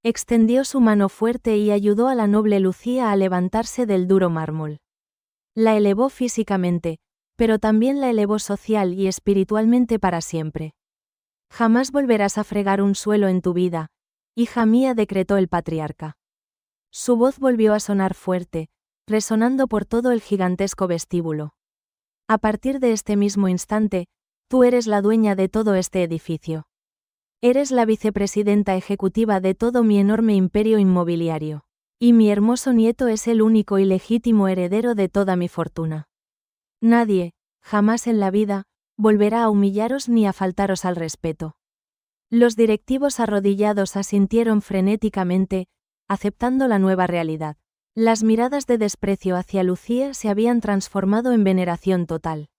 A: Extendió su mano fuerte y ayudó a la noble Lucía a levantarse del duro mármol. La elevó físicamente, pero también la elevó social y espiritualmente para siempre. Jamás volverás a fregar un suelo en tu vida, hija mía, decretó el patriarca. Su voz volvió a sonar fuerte, resonando por todo el gigantesco vestíbulo. A partir de este mismo instante, tú eres la dueña de todo este edificio. Eres la vicepresidenta ejecutiva de todo mi enorme imperio inmobiliario. Y mi hermoso nieto es el único y legítimo heredero de toda mi fortuna. Nadie, jamás en la vida, volverá a humillaros ni a faltaros al respeto. Los directivos arrodillados asintieron frenéticamente, aceptando la nueva realidad. Las miradas de desprecio hacia Lucía se habían transformado en veneración total.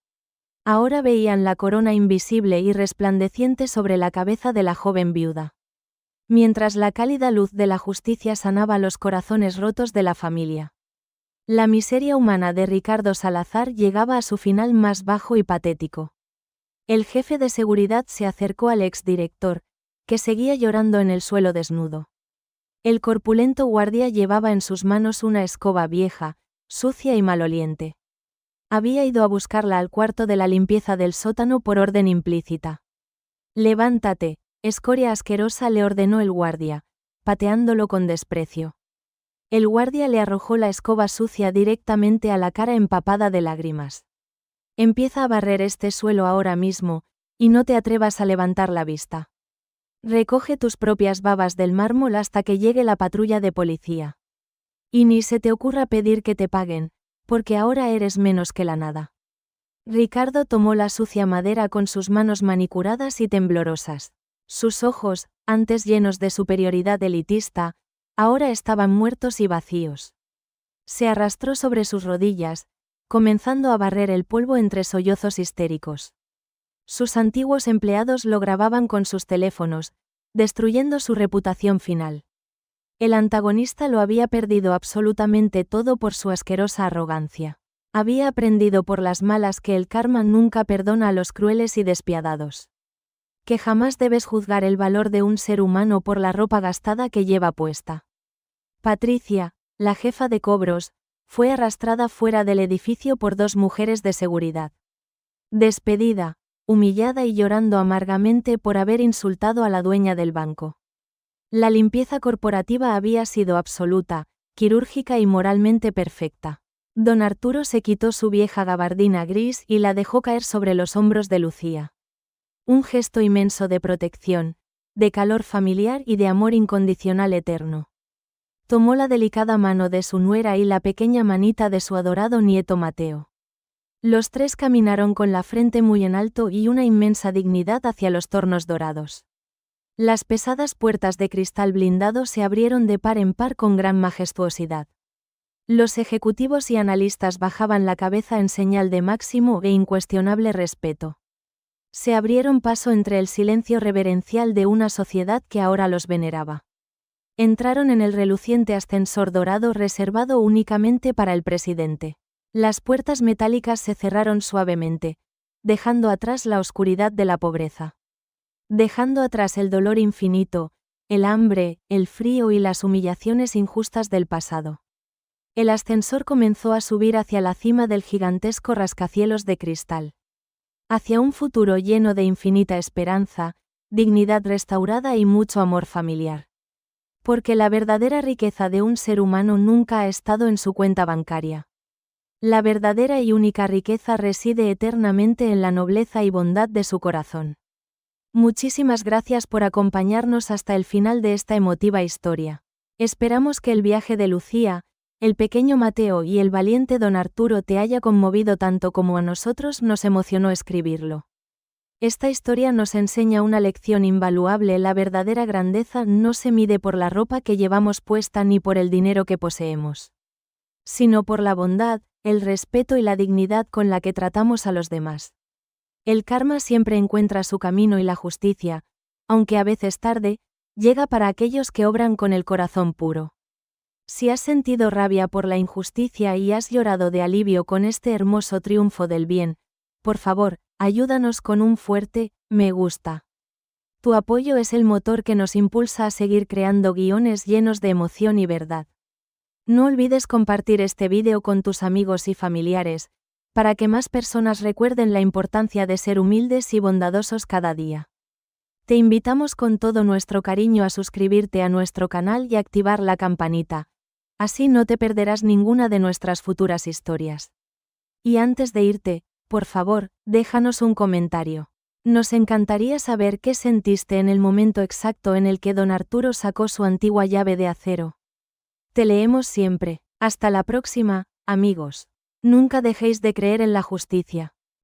A: Ahora veían la corona invisible y resplandeciente sobre la cabeza de la joven viuda. Mientras la cálida luz de la justicia sanaba los corazones rotos de la familia. La miseria humana de Ricardo Salazar llegaba a su final más bajo y patético. El jefe de seguridad se acercó al exdirector, que seguía llorando en el suelo desnudo. El corpulento guardia llevaba en sus manos una escoba vieja, sucia y maloliente. Había ido a buscarla al cuarto de la limpieza del sótano por orden implícita. Levántate, escoria asquerosa, le ordenó el guardia, pateándolo con desprecio. El guardia le arrojó la escoba sucia directamente a la cara empapada de lágrimas. Empieza a barrer este suelo ahora mismo, y no te atrevas a levantar la vista. Recoge tus propias babas del mármol hasta que llegue la patrulla de policía. Y ni se te ocurra pedir que te paguen, porque ahora eres menos que la nada. Ricardo tomó la sucia madera con sus manos manicuradas y temblorosas. Sus ojos, antes llenos de superioridad elitista, ahora estaban muertos y vacíos. Se arrastró sobre sus rodillas, comenzando a barrer el polvo entre sollozos histéricos. Sus antiguos empleados lo grababan con sus teléfonos, destruyendo su reputación final. El antagonista lo había perdido absolutamente todo por su asquerosa arrogancia. Había aprendido por las malas que el karma nunca perdona a los crueles y despiadados. Que jamás debes juzgar el valor de un ser humano por la ropa gastada que lleva puesta. Patricia, la jefa de cobros, fue arrastrada fuera del edificio por dos mujeres de seguridad. Despedida, humillada y llorando amargamente por haber insultado a la dueña del banco. La limpieza corporativa había sido absoluta, quirúrgica y moralmente perfecta. Don Arturo se quitó su vieja gabardina gris y la dejó caer sobre los hombros de Lucía. Un gesto inmenso de protección, de calor familiar y de amor incondicional eterno. Tomó la delicada mano de su nuera y la pequeña manita de su adorado nieto Mateo. Los tres caminaron con la frente muy en alto y una inmensa dignidad hacia los tornos dorados. Las pesadas puertas de cristal blindado se abrieron de par en par con gran majestuosidad. Los ejecutivos y analistas bajaban la cabeza en señal de máximo e incuestionable respeto. Se abrieron paso entre el silencio reverencial de una sociedad que ahora los veneraba. Entraron en el reluciente ascensor dorado reservado únicamente para el presidente. Las puertas metálicas se cerraron suavemente, dejando atrás la oscuridad de la pobreza. Dejando atrás el dolor infinito, el hambre, el frío y las humillaciones injustas del pasado. El ascensor comenzó a subir hacia la cima del gigantesco rascacielos de cristal. Hacia un futuro lleno de infinita esperanza, dignidad restaurada y mucho amor familiar. Porque la verdadera riqueza de un ser humano nunca ha estado en su cuenta bancaria. La verdadera y única riqueza reside eternamente en la nobleza y bondad de su corazón. Muchísimas gracias por acompañarnos hasta el final de esta emotiva historia. Esperamos que el viaje de Lucía, el pequeño Mateo y el valiente don Arturo te haya conmovido tanto como a nosotros nos emocionó escribirlo. Esta historia nos enseña una lección invaluable: la verdadera grandeza no se mide por la ropa que llevamos puesta ni por el dinero que poseemos, sino por la bondad, el respeto y la dignidad con la que tratamos a los demás. El karma siempre encuentra su camino y la justicia, aunque a veces tarde, llega para aquellos que obran con el corazón puro. Si has sentido rabia por la injusticia y has llorado de alivio con este hermoso triunfo del bien, por favor, ayúdanos con un fuerte me gusta. Tu apoyo es el motor que nos impulsa a seguir creando guiones llenos de emoción y verdad. No olvides compartir este vídeo con tus amigos y familiares, para que más personas recuerden la importancia de ser humildes y bondadosos cada día. Te invitamos con todo nuestro cariño a suscribirte a nuestro canal y activar la campanita. Así no te perderás ninguna de nuestras futuras historias. Y antes de irte, por favor, déjanos un comentario. Nos encantaría saber qué sentiste en el momento exacto en el que don Arturo sacó su antigua llave de acero. Te leemos siempre. Hasta la próxima, amigos. Nunca dejéis de creer en la justicia.